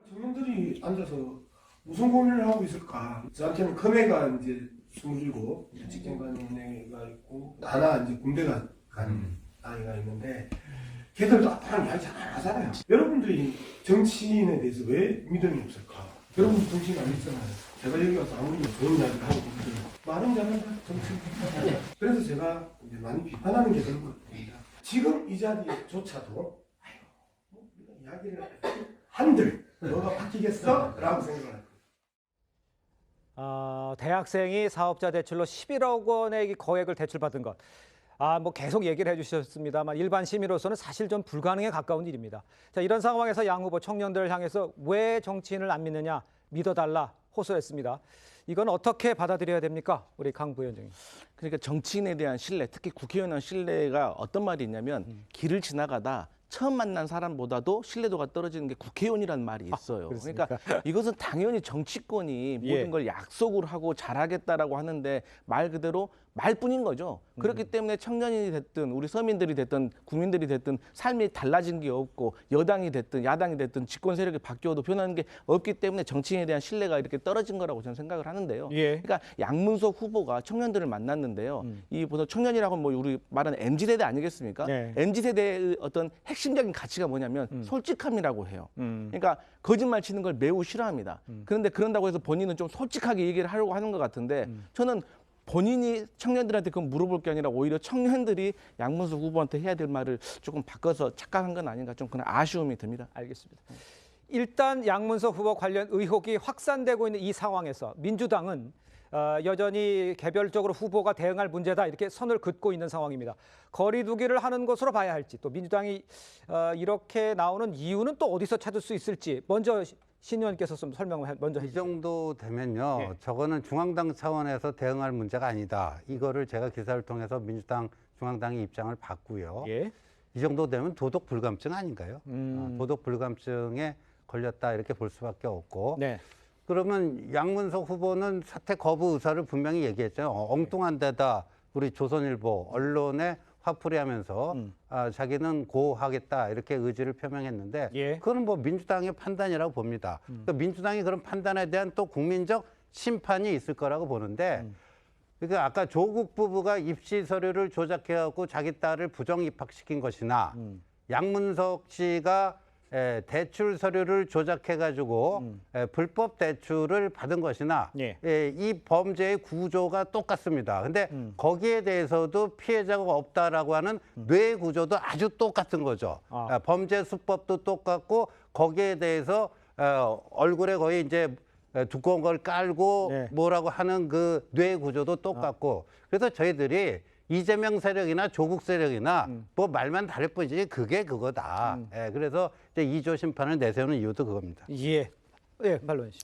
청년들이 앉아서 무슨 고민을 하고 있을까? 저한테는 큰애가 이제 27, 직장 가는 애가 있고 하나 이제 군대 간 아이가 있는데 걔들도 앞으로 이야기 잘 안 하잖아요. 여러분들이 정치인에 대해서 왜 믿음이 없을까? 여러분 정치인 안 믿잖아요. 제가 여기 와서 아무리 좋은 이야기를 하고 있는데 말은 잘한다 정치인. 그래서 제가 이제 많이 비판하는 게 그런 것 같습니다. 지금 이 자리조차도 아유 뭐 이야기를 한들 너가 바뀌겠어? 라고 생각을 합니다. 대학생이 사업자 대출로 11억 원의 거액을 대출받은 것. 뭐 계속 얘기를 해주셨습니다만 일반 시민으로서는 사실 좀 불가능에 가까운 일입니다. 자, 이런 상황에서 양 후보 청년들을 향해서 왜 정치인을 안 믿느냐 믿어달라 호소했습니다. 이건 어떻게 받아들여야 됩니까? 우리 강 부위원장님. 그러니까 정치인에 대한 신뢰, 특히 국회의원의 신뢰가 어떤 말이 있냐면 길을 지나가다 처음 만난 사람보다도 신뢰도가 떨어지는 게 국회의원이라는 말이 있어요. 그렇습니까? 그러니까 이것은 당연히 정치권이 예. 모든 걸 약속을 하고 잘하겠다라고 하는데 말 그대로 말뿐인 거죠. 그렇기 때문에 청년이 됐든 우리 서민들이 됐든 국민들이 됐든 삶이 달라진 게 없고 여당이 됐든 야당이 됐든 집권 세력이 바뀌어도 변하는 게 없기 때문에 정치인에 대한 신뢰가 이렇게 떨어진 거라고 저는 생각을 하는데요. 예. 그러니까 양문석 후보가 청년들을 만났는데요. 이 보통 청년이라고 뭐 우리 말하는 MZ세대 아니겠습니까? 네. MZ세대의 어떤 핵심적인 가치가 뭐냐면 솔직함이라고 해요. 그러니까 거짓말 치는 걸 매우 싫어합니다. 그런데 그런다고 해서 본인은 좀 솔직하게 얘기를 하려고 하는 것 같은데 저는 본인이 청년들한테 그건 물어볼 게 아니라 오히려 청년들이 양문석 후보한테 해야 될 말을 조금 바꿔서 착각한 건 아닌가 좀 그런 아쉬움이 듭니다. 알겠습니다. 일단 양문석 후보 관련 의혹이 확산되고 있는 이 상황에서 민주당은 여전히 개별적으로 후보가 대응할 문제다 이렇게 선을 긋고 있는 상황입니다. 거리두기를 하는 것으로 봐야 할지 또 민주당이 이렇게 나오는 이유는 또 어디서 찾을 수 있을지 먼저 신 의원께서 좀 설명을 먼저 이 해주세요. 정도 되면요. 예. 저거는 중앙당 차원에서 대응할 문제가 아니다. 이거를 제가 기사를 통해서 민주당 중앙당의 입장을 봤고요. 예. 이 정도 되면 도덕 불감증 아닌가요? 도덕 불감증에 걸렸다 이렇게 볼 수밖에 없고. 네. 그러면 양문석 후보는 사퇴 거부 의사를 분명히 얘기했죠. 엉뚱한 데다 우리 조선일보 언론에 화풀이하면서 자기는 고하겠다 이렇게 의지를 표명했는데 예. 그거는 뭐 민주당의 판단이라고 봅니다. 그러니까 민주당이 그런 판단에 대한 또 국민적 심판이 있을 거라고 보는데 그러니까 아까 조국 부부가 입시 서류를 조작해갖고 자기 딸을 부정 입학시킨 것이나 양문석 씨가 대출 서류를 조작해가지고 불법 대출을 받은 것이나 예. 이 범죄의 구조가 똑같습니다. 근데 거기에 대해서도 피해자가 없다라고 하는 뇌 구조도 아주 똑같은 거죠. 범죄 수법도 똑같고 거기에 대해서 얼굴에 거의 이제 두꺼운 걸 깔고 네. 뭐라고 하는 그 뇌 구조도 똑같고 그래서 저희들이 이재명 세력이나 조국 세력이나 뭐 말만 다를 뿐이지 그게 그거다. 그래서 이제 2조 심판을 내세우는 이유도 그겁니다. 예. 예, 말로연 씨.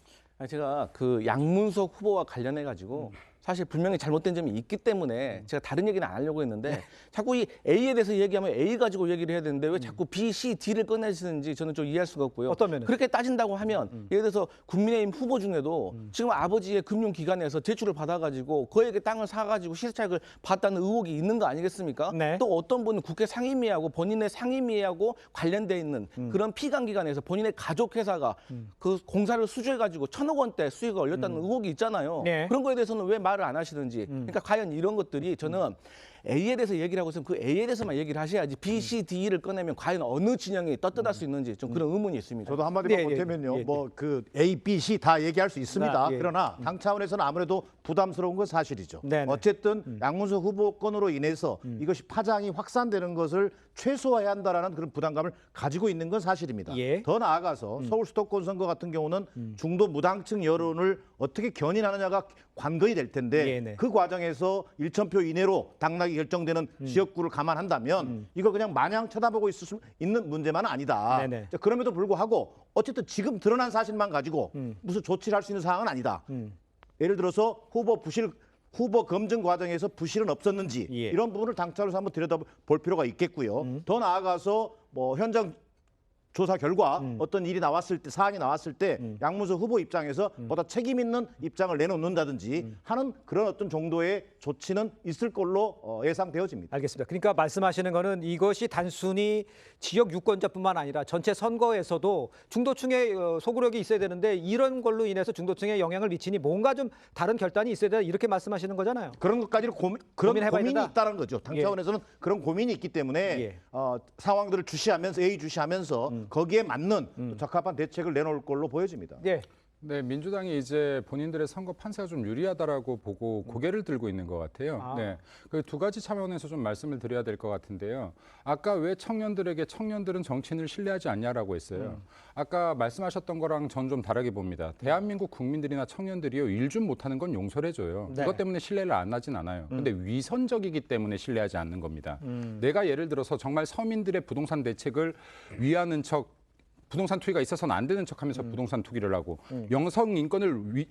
제가 그 양문석 후보와 관련해 가지고 사실 분명히 잘못된 점이 있기 때문에 제가 다른 얘기는 안 하려고 했는데 자꾸 이 A에 대해서 얘기하면 A 가지고 얘기를 해야 되는데 왜 자꾸 B, C, D를 꺼내시는지 저는 좀 이해할 수가 없고요. 어떤 면에서? 그렇게 따진다고 하면 예를 들어서 국민의힘 후보 중에도 지금 아버지의 금융기관에서 대출을 받아가지고 그에게 땅을 사가지고 시세차익을 봤다는 의혹이 있는 거 아니겠습니까? 네. 또 어떤 분은 국회 상임위하고 본인의 상임위하고 관련돼 있는 그런 피감기관에서 본인의 가족회사가 그 공사를 수주해가지고 1,000억 원대 수익을 올렸다는 의혹이 있잖아요. 네. 그런 거에 대해서는 왜 말을 안 하시는지. 그러니까 과연 이런 것들이 저는 A에 대해서 얘기를 하고 있으면 그 A에 대해서만 얘기를 하셔야지 B, C, D를 꺼내면 과연 어느 진영이 떳떳할 수 있는지 좀 그런 의문이 있습니다. 저도 한마디만 네, 보태면요. 예, 뭐 그 A, B, C 다 얘기할 수 있습니다. 예. 그러나 당 차원에서는 아무래도 부담스러운 건 사실이죠. 네, 네. 어쨌든 양문석 후보권으로 인해서 이것이 파장이 확산되는 것을 최소화해야 한다라는 그런 부담감을 가지고 있는 건 사실입니다. 예. 더 나아가서 서울 수도권 선거 같은 경우는 중도 무당층 여론을 어떻게 견인하느냐가 관건이 될 텐데 예, 네. 그 과정에서 1,000표 이내로 당락이 결정되는 지역구를 감안한다면 이걸 그냥 마냥 쳐다보고 있을 수 있는 문제만은 아니다. 네네. 자, 그럼에도 불구하고 어쨌든 지금 드러난 사실만 가지고 무슨 조치를 할 수 있는 상황은 아니다. 예를 들어서 후보 검증 과정에서 부실은 없었는지 예. 이런 부분을 당차로서 한번 들여다볼 필요가 있겠고요. 더 나아가서 뭐 현장 조사 결과 어떤 일이 나왔을 때 사안이 나왔을 때 양문석 후보 입장에서 보다 책임 있는 입장을 내놓는다든지 하는 그런 어떤 정도의 조치는 있을 걸로 예상되어집니다. 알겠습니다. 그러니까 말씀하시는 거는 이것이 단순히 지역 유권자뿐만 아니라 전체 선거에서도 중도층의 소구력이 있어야 되는데 이런 걸로 인해서 중도층에 영향을 미치니 뭔가 좀 다른 결단이 있어야 된다 이렇게 말씀하시는 거잖아요. 그런 것까지는 그런 고민해봐야 고민이 된다? 있다는 거죠. 당 예. 차원에서는 그런 고민이 있기 때문에 예. 상황들을 주시하면서 예의주시하면서 거기에 맞는 또 적합한 대책을 내놓을 걸로 보여집니다. 예. 네, 민주당이 이제 본인들의 선거 판세가 좀 유리하다라고 보고 고개를 들고 있는 것 같아요. 아. 네, 그 두 가지 차원에서 좀 말씀을 드려야 될 것 같은데요. 아까 왜 청년들에게 청년들은 정치인을 신뢰하지 않냐라고 했어요. 아까 말씀하셨던 거랑 전 좀 다르게 봅니다. 대한민국 국민들이나 청년들이요 일 좀 못하는 건 용서를 해줘요. 네. 그것 때문에 신뢰를 안 하진 않아요. 근데 위선적이기 때문에 신뢰하지 않는 겁니다. 내가 예를 들어서 정말 서민들의 부동산 대책을 위하는 척. 부동산 투기가 있어서는 안 되는 척하면서 부동산 투기를 하고 영성 인권을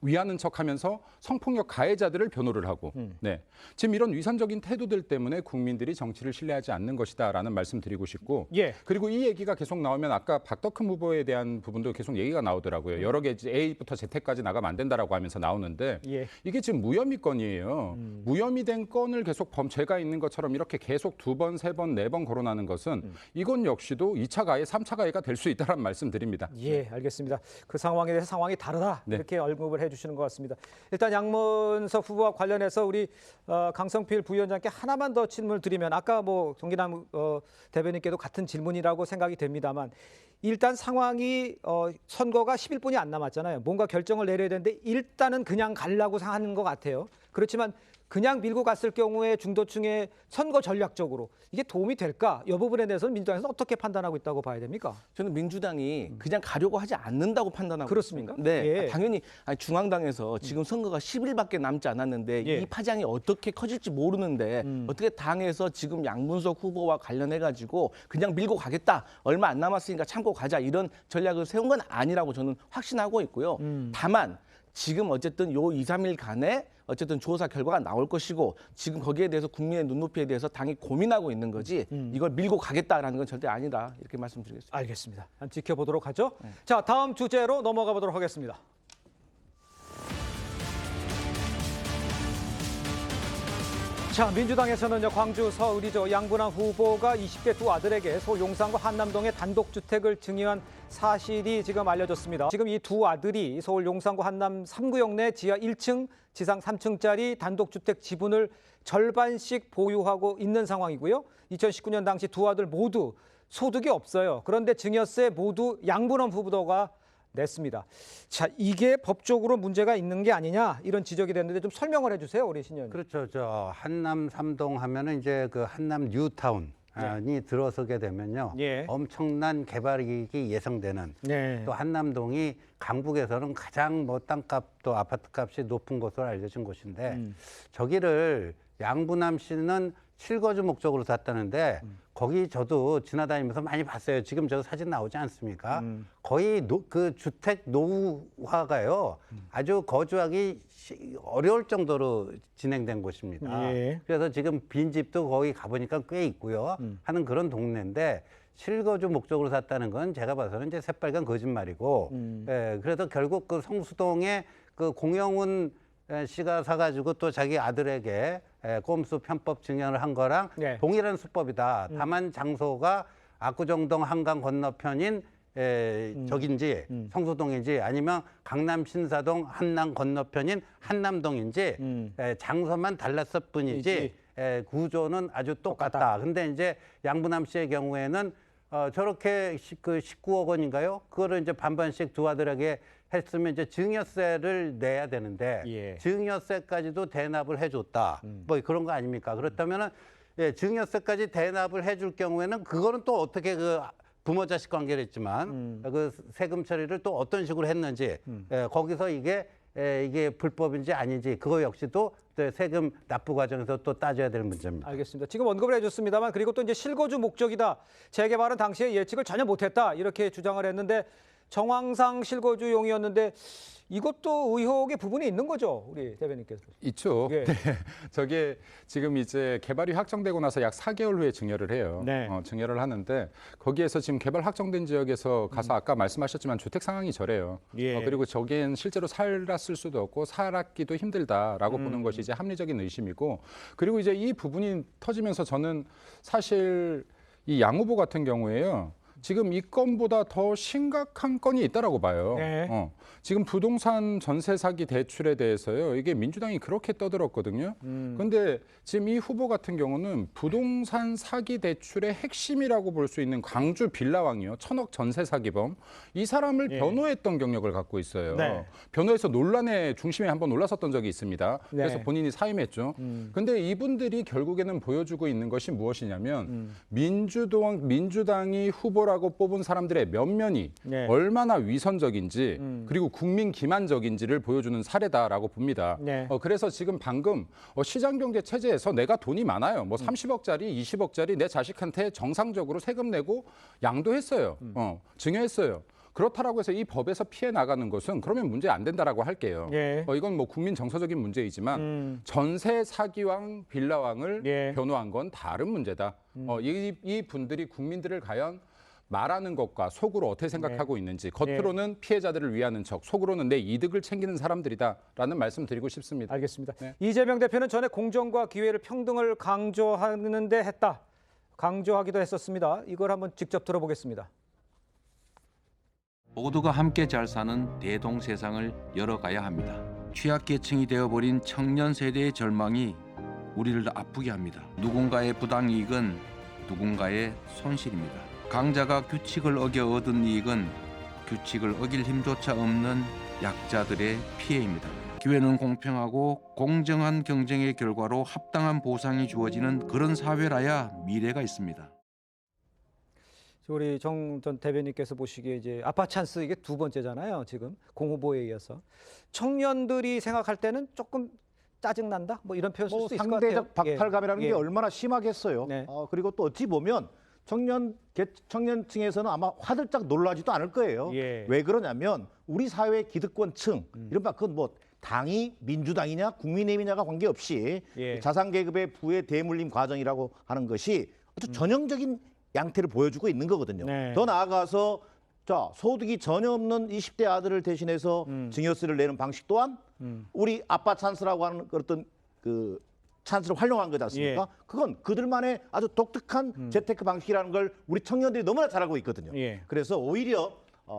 위하는 척하면서 성폭력 가해자들을 변호를 하고 네. 지금 이런 위선적인 태도들 때문에 국민들이 정치를 신뢰하지 않는 것이다라는 말씀 드리고 싶고 예. 그리고 이 얘기가 계속 나오면 아까 박덕흠 후보에 대한 부분도 계속 얘기가 나오더라고요. 여러 개 A부터 Z까지 나가면 안 된다라고 하면서 나오는데 예. 이게 지금 무혐의 건이에요. 무혐의 된 건을 계속 죄가 있는 것처럼 이렇게 계속 2번, 3번, 4번 거론하는 것은 이건 역시도 2차 가해, 3차 가해가 될 수 있다는 말씀 드립니다. 예, 알겠습니다. 그 상황에 대해서 상황이 다르다 네. 이렇게 알고 언급을 해주시는 것 같습니다. 일단 양문석 후보와 관련해서 우리 강성필 부위원장께 하나만 더 질문을 드리면 아까 뭐 정기남 대변인께도 같은 질문이라고 생각이 됩니다만 일단 상황이 선거가 10일뿐이 안 남았잖아요. 뭔가 결정을 내려야 되는데 일단은 그냥 가려고 하는 것 같아요. 그렇지만 그냥 밀고 갔을 경우에 중도층의 선거 전략적으로 이게 도움이 될까? 이 부분에 대해서는 민주당에서 어떻게 판단하고 있다고 봐야 됩니까? 저는 민주당이 그냥 가려고 하지 않는다고 판단하고 그렇습니까? 있습니다. 네, 예. 당연히 중앙당에서 지금 선거가 10일밖에 남지 않았는데 예. 이 파장이 어떻게 커질지 모르는데 어떻게 당에서 지금 양문석 후보와 관련해 가지고 그냥 밀고 가겠다, 얼마 안 남았으니까 참고 가자 이런 전략을 세운 건 아니라고 저는 확신하고 있고요. 다만 지금 어쨌든 요 2, 3일간에 어쨌든 조사 결과가 나올 것이고 지금 거기에 대해서 국민의 눈높이에 대해서 당이 고민하고 있는 거지 이걸 밀고 가겠다라는 건 절대 아니다 이렇게 말씀드리겠습니다. 알겠습니다. 한번 지켜보도록 하죠. 자, 다음 주제로 넘어가 보도록 하겠습니다. 자, 민주당에서는요, 광주 서울이죠. 양분한 후보가 20대 두 아들에게 서울 용산과 한남동에 단독주택을 증여한 사실이 지금 알려졌습니다. 지금 이 두 아들이 서울 용산구 한남 3구역 내 지하 1층, 지상 3층짜리 단독주택 지분을 절반씩 보유하고 있는 상황이고요. 2019년 당시 두 아들 모두 소득이 없어요. 그런데 증여세 모두 양분한 후보가 냈습니다. 자, 이게 법적으로 문제가 있는 게 아니냐 이런 지적이 됐는데 좀 설명을 해주세요, 우리 신 의원님. 그렇죠. 저 한남 3동 하면은 이제 그 한남 뉴타운이 들어서게 되면요. 예. 엄청난 개발 이익이 예상되는 네. 또 한남동이 강북에서는 가장 뭐 땅값도 아파트값이 높은 곳으로 알려진 곳인데 저기를 양분남 씨는 실거주 목적으로 샀다는데 거기 저도 지나다니면서 많이 봤어요. 지금 저 사진 나오지 않습니까? 거의 그 주택 노후화가요. 아주 거주하기 어려울 정도로 진행된 곳입니다. 예. 그래서 지금 빈집도 거기 가보니까 꽤 있고요. 하는 그런 동네인데 실거주 목적으로 샀다는 건 제가 봐서는 이제 새빨간 거짓말이고 예, 그래서 결국 그 성수동에 그 공영훈 씨가 사가지고 또 자기 아들에게 꼼수 편법 증여를 한 거랑 네. 동일한 수법이다. 다만 장소가 압구정동 한강 건너편인 저긴지 성수동인지 아니면 강남 신사동 한남 건너편인 한남동인지 장소만 달랐을 뿐이지 구조는 아주 똑같다. 근데 이제 양분남 씨의 경우에는 저렇게 그 19억 원인가요? 그거를 이제 반반씩 두 아들에게 했으면 이제 증여세를 내야 되는데 예. 증여세까지도 대납을 해줬다. 뭐 그런 거 아닙니까? 그렇다면은 증여세까지 대납을 해줄 경우에는 그거는 또 어떻게 그 부모 자식 관계를 했지만 그 세금 처리를 또 어떤 식으로 했는지 거기서 이게 불법인지 아닌지 그거 역시도 세금 납부 과정에서 또 따져야 될 문제입니다. 알겠습니다. 지금 언급을 해줬습니다만 그리고 또 이제 실거주 목적이다. 재개발은 당시에 예측을 전혀 못했다. 이렇게 주장을 했는데 정황상 실거주용이었는데 이것도 의혹의 부분이 있는 거죠, 우리 대변인께서. 있죠. 예. 네. 저게 지금 이제 개발이 확정되고 나서 약 4개월 후에 증여를 해요. 네. 증여를 하는데 거기에서 지금 개발 확정된 지역에서 가서 아까 말씀하셨지만 주택 상황이 저래요. 예. 그리고 저기엔 실제로 살았을 수도 없고 살았기도 힘들다라고 보는 것이 이제 합리적인 의심이고 그리고 이제 이 부분이 터지면서 저는 사실 이 양 후보 같은 경우에요. 지금 이 건보다 더 심각한 건이 있다라고 봐요. 네. 지금 부동산 전세 사기 대출에 대해서요. 이게 민주당이 그렇게 떠들었거든요. 그런데 지금 이 후보 같은 경우는 부동산 사기 대출의 핵심이라고 볼 수 있는 광주 빌라왕이요. 1,000억 전세 사기범. 이 사람을 예. 변호했던 경력을 갖고 있어요. 네. 변호해서 논란의 중심에 한번 올랐었던 적이 있습니다. 그래서 네. 본인이 사임했죠. 근데 이분들이 결국에는 보여주고 있는 것이 무엇이냐면 민주당이 후보라고 뽑은 사람들의 면면이 네. 얼마나 위선적인지 그리고 국민 기만적인지를 보여주는 사례다라고 봅니다. 네. 그래서 지금 방금 시장경제 체제에서 내가 돈이 많아요. 뭐 30억짜리, 20억짜리 내 자식한테 정상적으로 세금 내고 양도했어요. 증여했어요. 그렇다라고 해서 이 법에서 피해 나가는 것은 그러면 문제 안 된다라고 할게요. 예. 이건 뭐 국민 정서적인 문제이지만 전세 사기왕 빌라왕을 예. 변호한 건 다른 문제다. 이 분들이 국민들을 과연 말하는 것과 속으로 어떻게 생각하고 있는지 겉으로는 피해자들을 위하는 척 속으로는 내 이득을 챙기는 사람들이다라는 말씀 드리고 싶습니다. 알겠습니다. 네. 이재명 대표는 전에 공정과 기회를 평등을 강조하는 데 했다. 강조하기도 했었습니다. 이걸 한번 직접 들어보겠습니다. 모두가 함께 잘 사는 대동 세상을 열어가야 합니다. 취약계층이 되어버린 청년 세대의 절망이 우리를 아프게 합니다. 누군가의 부당이익은 누군가의 손실입니다. 강자가 규칙을 어겨 얻은 이익은 규칙을 어길 힘조차 없는 약자들의 피해입니다. 기회는 공평하고 공정한 경쟁의 결과로 합당한 보상이 주어지는 그런 사회라야 미래가 있습니다. 우리 정 전 대변인께서 보시기에 이제 아빠 찬스 이게 두 번째잖아요. 지금 공 후보에 이어서 청년들이 생각할 때는 조금 짜증 난다. 뭐 이런 표현 쓸 수 있을 것 같아요. 상대적 박탈감이라는 예. 게 얼마나 심하겠어요. 네. 그리고 또 어찌 보면 청년층에서는 아마 화들짝 놀라지도 않을 거예요. 예. 왜 그러냐면 우리 사회 기득권층 이른바 그건 뭐 당이 민주당이냐 국민의힘이냐가 관계없이 예. 자산계급의 부의 대물림 과정이라고 하는 것이 아주 전형적인 양태를 보여주고 있는 거거든요. 네. 더 나아가서 자 소득이 전혀 없는 20대 아들을 대신해서 증여세를 내는 방식 또한 우리 아빠 찬스라고 하는 어떤 그 찬스를 활용한 거지 않습니까? 예. 그건 그들만의 아주 독특한 재테크 방식이라는 걸 우리 청년들이 너무나 잘 알고 있거든요. 예. 그래서 오히려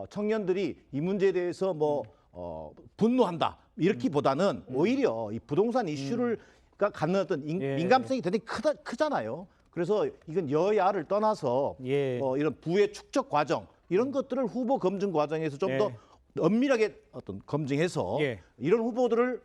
청년들이 이 문제에 대해서 분노한다 이렇기보다는 오히려 이 부동산 이슈를 갖는 어떤 예. 민감성이 대단히 크잖아요. 그래서 이건 여야를 떠나서 예. 이런 부의 축적 과정 이런 것들을 후보 검증 과정에서 좀 더 엄밀하게 어떤 검증해서 예. 이런 후보들을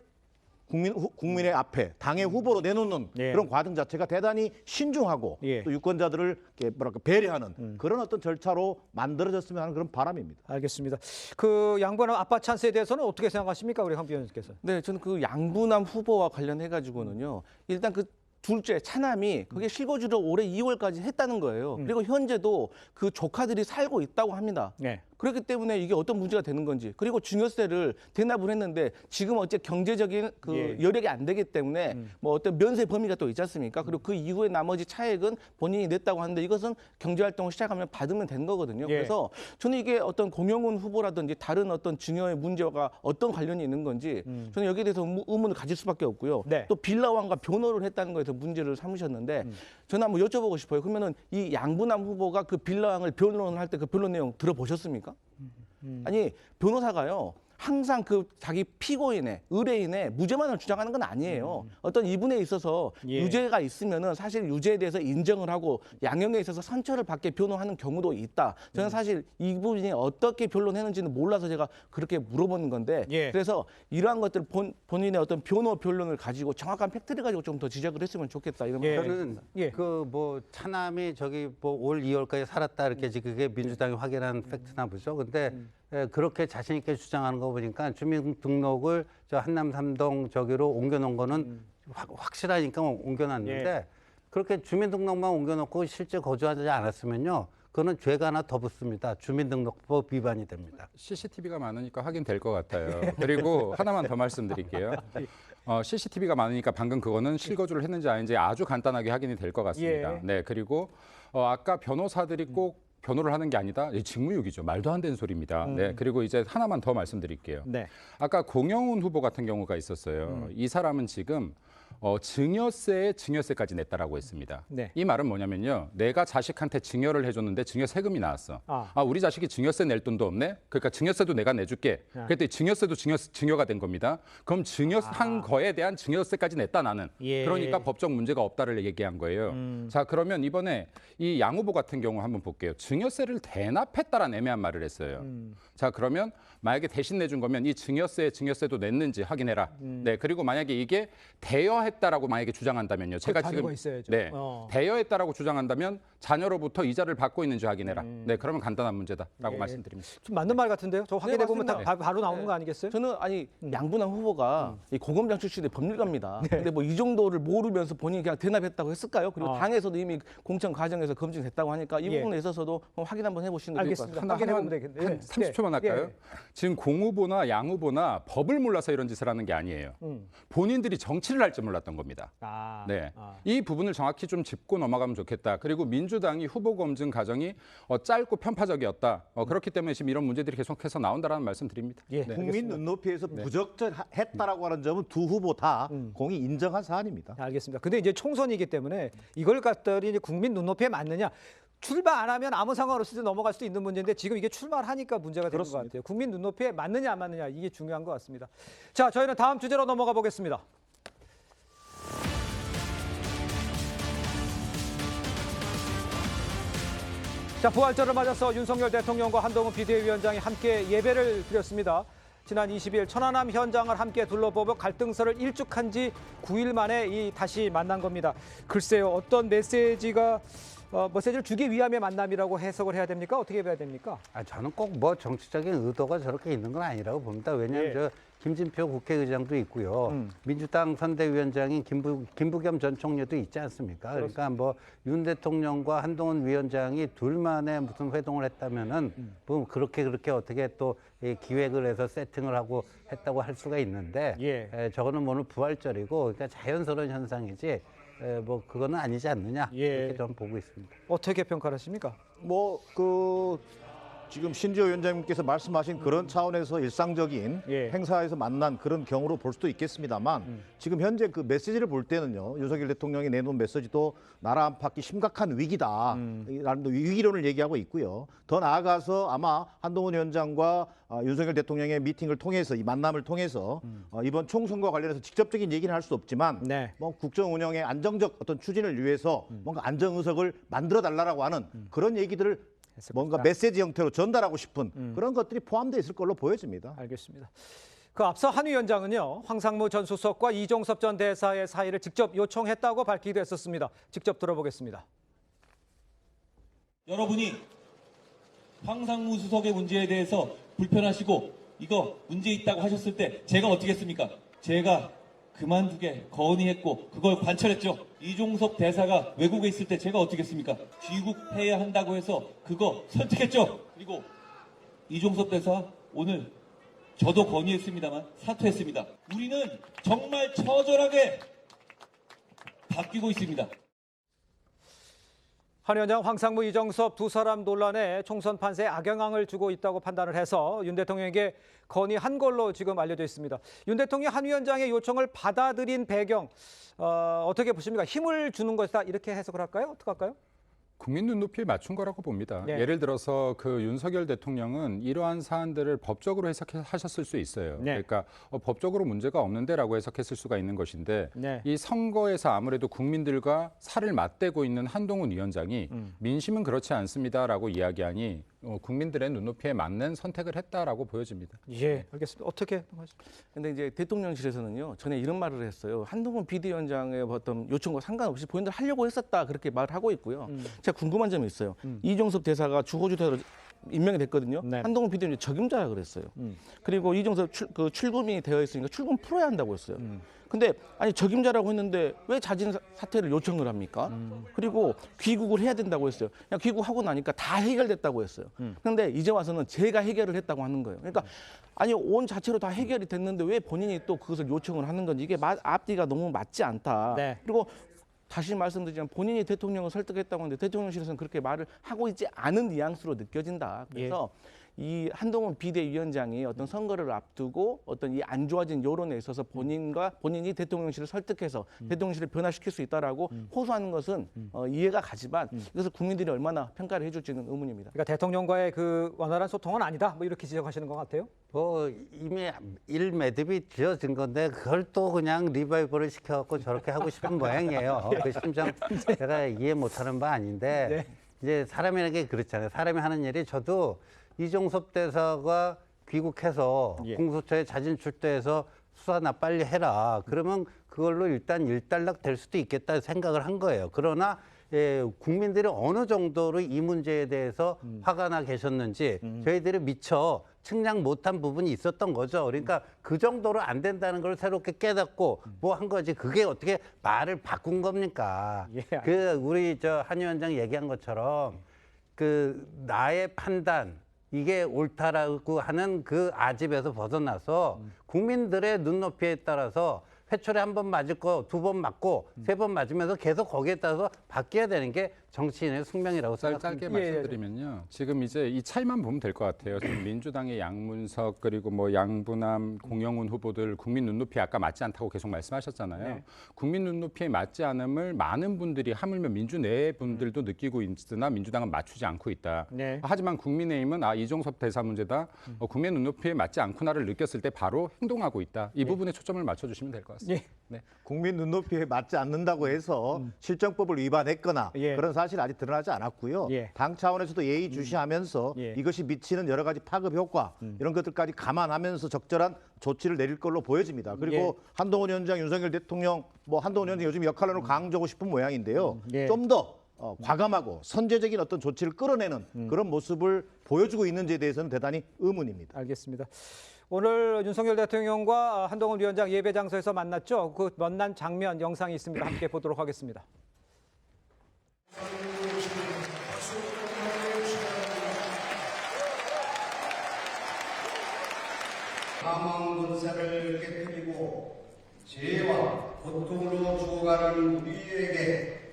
국민의 앞에 당의 후보로 내놓는 예. 그런 과정 자체가 대단히 신중하고 예. 또 유권자들을 이렇게 배려하는 그런 어떤 절차로 만들어졌으면 하는 그런 바람입니다. 알겠습니다. 그 양분한 아빠 찬스에 대해서는 어떻게 생각하십니까, 우리 황 비원님께서? 네, 저는 그 양부남 후보와 관련해 가지고는요. 일단 그 둘째 차남이 그게 실거주를 올해 2월까지 했다는 거예요. 그리고 현재도 그 조카들이 살고 있다고 합니다. 네. 그렇기 때문에 이게 어떤 문제가 되는 건지, 그리고 증여세를 대납을 했는데 지금 어째 경제적인 그 예. 여력이 안 되기 때문에 뭐 어떤 면세 범위가 또 있지 않습니까? 그리고 그 이후에 나머지 차액은 본인이 냈다고 하는데 이것은 경제활동을 시작하면 받으면 되는 거거든요. 예. 그래서 저는 이게 어떤 공영훈 후보라든지 다른 어떤 증여의 문제와 어떤 관련이 있는 건지 저는 여기에 대해서 의문을 가질 수밖에 없고요. 네. 또 빌라왕과 변호를 했다는 거에서 문제를 삼으셨는데 저는 한번 여쭤보고 싶어요. 그러면은 이 양부남 후보가 그 빌라왕을 변론을 할 때 그 변론 내용 들어보셨습니까? 아니 변호사가요 항상 그 자기 피고인의 의뢰인의 무죄만을 주장하는 건 아니에요. 어떤 이분에 있어서 예. 유죄가 있으면은 사실 유죄에 대해서 인정을 하고 양형에 있어서 선처를 받게 변호하는 경우도 있다. 저는 사실 이분이 어떻게 변론했는지는 몰라서 제가 그렇게 물어보는 건데 예. 그래서 이러한 것들 본인의 어떤 변론을 가지고 정확한 팩트를 가지고 좀 더 지적을 했으면 좋겠다 이런 예. 말을 저는 예. 그 뭐 차남이 저기 뭐 올 2월까지 살았다 이렇게 지금 그게 민주당이 확인한 팩트나 보죠. 근데 그렇게 자신 있게 주장하는 거 보니까 주민등록을 저 한남 삼동 저기로 옮겨놓은 거는 확실하니까 옮겨놨는데 예. 그렇게 주민등록만 옮겨놓고 실제 거주하지 않았으면요. 그거는 죄가 하나 더 붙습니다. 주민등록법 위반이 됩니다. CCTV가 많으니까 확인될 것 같아요. 그리고 하나만 더 말씀드릴게요. CCTV가 많으니까 방금 그거는 실거주를 했는지 아닌지 아주 간단하게 확인이 될 것 같습니다. 예. 네, 그리고 아까 변호사들이 꼭 변호를 하는 게 아니다. 직무유기죠. 말도 안 되는 소리입니다. 네, 그리고 이제 하나만 더 말씀드릴게요. 네. 아까 공영훈 후보 같은 경우가 있었어요. 이 사람은 지금 증여세에 증여세까지 냈다라고 했습니다. 네. 이 말은 뭐냐면요. 내가 자식한테 증여를 해줬는데 증여 세금이 나왔어. 우리 자식이 증여세 낼 돈도 없네. 그러니까 증여세도 내가 내줄게. 그랬더니 증여세도 증여가 된 겁니다. 그럼 증여한 거에 대한 증여세까지 냈다 나는. 예. 그러니까 법적 문제가 없다를 얘기한 거예요. 자, 그러면 이번에 이 양 후보 같은 경우 한번 볼게요. 증여세를 대납했다라는 애매한 말을 했어요. 자, 그러면 만약에 대신 내준 거면 이 증여세도 냈는지 확인해라. 네, 그리고 만약에 이게 대여했다라고 만약에 주장한다면요. 제가 자료가 지금 있어야죠. 네, 대여했다라고 주장한다면 자녀로부터 이자를 받고 있는지 확인해라. 네, 그러면 간단한 문제다라고 예. 말씀드립니다. 좀 맞는 말 같은데요? 저 확인해 보면 맞습니다. 바로 나오는 거 아니겠어요? 저는 양분한 후보가 이 고검장 출신의 법률가입니다. 근데 뭐 이 정도를 모르면서 본인이 그냥 대납했다고 했을까요? 그리고 당에서도 이미 공천 과정에서 검증됐다고 하니까 이 예. 부분에 있어서도 확인 한번 해보시는 게 좋을 것 알겠습니다. 같습니다. 확인해 보면 되겠네요. 한 30초만 할까요? 지금 공 후보나 양 후보나 법을 몰라서 이런 짓을 하는 게 아니에요. 본인들이 정치를 할 줄 몰랐던 겁니다. 네, 이 부분을 정확히 좀 짚고 넘어가면 좋겠다. 그리고 민주당이 후보 검증 과정이 짧고 편파적이었다. 그렇기 때문에 지금 이런 문제들이 계속해서 나온다라는 말씀드립니다. 예. 네. 국민 눈높이에서 부적절했다라고 하는 점은 두 후보 다 공이 인정한 사안입니다. 알겠습니다. 근데 이제 총선이기 때문에 이걸 갖다리 이제 국민 눈높이에 맞느냐? 출마 안 하면 아무 상관없이 넘어갈 수도 있는 문제인데 지금 이게 출마를 하니까 문제가 되는 것 같아요. 국민 눈높이에 맞느냐 안 맞느냐 이게 중요한 것 같습니다. 자, 저희는 다음 주제로 넘어가 보겠습니다. 자, 부활절을 맞아서 윤석열 대통령과 한동훈 비대위원장이 함께 예배를 드렸습니다. 지난 20일 천안함 현장을 함께 둘러보며 갈등설을 일축한 지 9일 만에 다시 만난 겁니다. 글쎄요, 어떤 메시지를 주기 위함의 만남이라고 해석을 해야 됩니까? 어떻게 봐야 됩니까? 저는 꼭 뭐 정치적인 의도가 저렇게 있는 건 아니라고 봅니다. 왜냐하면 저 김진표 국회의장도 있고요. 민주당 선대위원장인 김부겸 전 총리도 있지 않습니까? 그러니까 뭐 윤 대통령과 한동훈 위원장이 둘만의 무슨 회동을 했다면은 뭐 그렇게 어떻게 또 기획을 해서 세팅을 하고 했다고 할 수가 있는데 저거는 뭐는 부활절이고 그러니까 자연스러운 현상이지 뭐 그거는 아니지 않느냐 이렇게 저는 보고 있습니다. 어떻게 평가하십니까? 지금 신지호 위원장님께서 말씀하신 그런 차원에서 일상적인 행사에서 만난 그런 경우로 볼 수도 있겠습니다만 지금 현재 그 메시지를 볼 때는요, 윤석열 대통령이 내놓은 메시지도 나라 안팎이 심각한 위기다 라는 위기론을 얘기하고 있고요. 더 나아가서 아마 한동훈 위원장과 윤석열 대통령의 미팅을 통해서 이 만남을 통해서 이번 총선과 관련해서 직접적인 얘기는 할 수 없지만 뭐 국정 운영의 안정적 어떤 추진을 위해서 뭔가 안정 의석을 만들어 달라고 하는 그런 얘기들을 뭔가 메시지 형태로 전달하고 싶은 그런 것들이 포함되어 있을 걸로 보여집니다. 알겠습니다. 그 앞서 한 위원장은요, 황상무 전 수석과 이종섭 전 대사의 사의를 직접 요청했다고 밝히기도 했었습니다. 직접 들어보겠습니다. 여러분이 황상무 수석의 문제에 대해서 불편하시고 이거 문제 있다고 하셨을 때 제가 어떻게 했습니까? 제가 그만두게 건의했고 그걸 관철했죠. 이종섭 대사가 외국에 있을 때 제가 어떻게 했습니까? 귀국해야 한다고 해서 그거 설득했죠. 그리고 이종섭 대사 오늘 저도 건의했습니다만 사퇴했습니다. 우리는 정말 처절하게 바뀌고 있습니다. 한 위원장 황상무, 이종섭 두 사람 논란에 총선 판세에 악영향을 주고 있다고 판단을 해서 윤 대통령에게 건의한 걸로 지금 알려져 있습니다. 윤 대통령이 한 위원장의 요청을 받아들인 배경 어떻게 보십니까? 힘을 주는 것이다 이렇게 해석을 할까요? 어떻게 할까요? 국민 눈높이에 맞춘 거라고 봅니다. 예를 들어서 그 윤석열 대통령은 이러한 사안들을 법적으로 해석하셨을 수 있어요. 그러니까 법적으로 문제가 없는데라고 해석했을 수가 있는 것인데 이 선거에서 아무래도 국민들과 살을 맞대고 있는 한동훈 위원장이 민심은 그렇지 않습니다라고 이야기하니 국민들의 눈높이에 맞는 선택을 했다라고 보여집니다. 알겠습니다. 어떻게 하십니까? 근데 이제 대통령실에서는요, 전에 이런 말을 했어요. 한동훈 비대위원장의 어떤 요청과 상관없이 본인들 하려고 했었다 그렇게 말하고 있고요. 제가 궁금한 점이 있어요. 이종섭 대사가 주호주 대사로 임명이 됐거든요. 한동훈 비대위원장이 적임자라 그랬어요. 그리고 이종섭 출금이 되어 있으니까 출금 풀어야 한다고 했어요. 근데 아니 적임자라고 했는데 왜 자진 사퇴를 요청을 합니까? 그리고 귀국을 해야 된다고 했어요. 그냥 귀국하고 나니까 다 해결됐다고 했어요. 그런데 이제 와서는 제가 해결을 했다고 하는 거예요. 그러니까 아니 온 자체로 다 해결이 됐는데 왜 본인이 또 그것을 요청을 하는 건지 이게 앞뒤가 너무 맞지 않다. 그리고 다시 말씀드리지만 본인이 대통령을 설득했다고 하는데 대통령실에서는 그렇게 말을 하고 있지 않은 뉘앙스로 느껴진다. 그래서 이 한동훈 비대위원장이 어떤 선거를 앞두고 어떤 이 안 좋아진 여론에 있어서 본인이 대통령실을 설득해서 대통령실을 변화시킬 수 있다라고 호소하는 것은 이해가 가지만 이것을 국민들이 얼마나 평가를 해줄지는 의문입니다. 그러니까 대통령과의 그 원활한 소통은 아니다. 뭐 이렇게 지적하시는 것 같아요. 이미 일매듭이 지어진 건데 그걸 또 그냥 리바이벌을 시켜갖고 저렇게 하고 싶은 모양이에요. 그 심정 제가 이해 못하는 바 아닌데 이제 사람이라는 게 그렇잖아요. 사람이 하는 일이 저도 이종섭 대사가 귀국해서 공수처에 자진 출두해서 수사나 빨리 해라. 그러면 그걸로 일단 일단락 될 수도 있겠다 생각을 한 거예요. 그러나 국민들이 어느 정도로 이 문제에 대해서 화가 나 계셨는지 저희들이 미처 측량 못한 부분이 있었던 거죠. 그러니까 그 정도로 안 된다는 걸 새롭게 깨닫고 뭐 한 거지. 그게 어떻게 말을 바꾼 겁니까? 우리 한 위원장 얘기한 것처럼 그 나의 판단 이게 옳다라고 하는 그 아집에서 벗어나서 국민들의 눈높이에 따라서 회초리 한 번 맞을 거 두 번 맞고 세 번 맞으면서 계속 거기에 따라서 바뀌어야 되는 게 정치인의 숙명이라고 짧게 생각합니다. 말씀드리면요. 지금 이제 이 차이만 보면 될 것 같아요. 지금 민주당의 양문석 그리고 뭐 양부남, 공영훈 후보들 국민 눈높이에 아까 맞지 않다고 계속 말씀하셨잖아요. 네. 국민 눈높이에 맞지 않음을 많은 분들이 하물며 민주 내 분들도 느끼고 있으나 민주당은 맞추지 않고 있다. 네. 하지만 국민의힘은 이종섭 대사 문제다. 국민 눈높이에 맞지 않구나를 느꼈을 때 바로 행동하고 있다. 이 부분에 초점을 맞춰주시면 될 것 같습니다. 예. 네. 국민 눈높이에 맞지 않는다고 해서 실정법을 위반했거나 예. 그런 사실이 아직 드러나지 않았고요. 예. 당 차원에서도 예의주시하면서 예. 이것이 미치는 여러 가지 파급 효과 이런 것들까지 감안하면서 적절한 조치를 내릴 걸로 보여집니다. 그리고 예. 한동훈 위원장, 윤석열 대통령, 뭐 한동훈 위원장 요즘 역할론을 강조하고 싶은 모양인데요. 예. 좀 더 과감하고 선제적인 어떤 조치를 끌어내는 그런 모습을 보여주고 있는지에 대해서는 대단히 의문입니다. 알겠습니다. 오늘 윤석열 대통령과 한동훈 위원장 예배 장소에서 만났죠. 그 만난 장면 영상이 있습니다. 함께 보도록 하겠습니다. 사망 권세를 깨뜨리고 죄와 고통으로 죽어가는 우리에게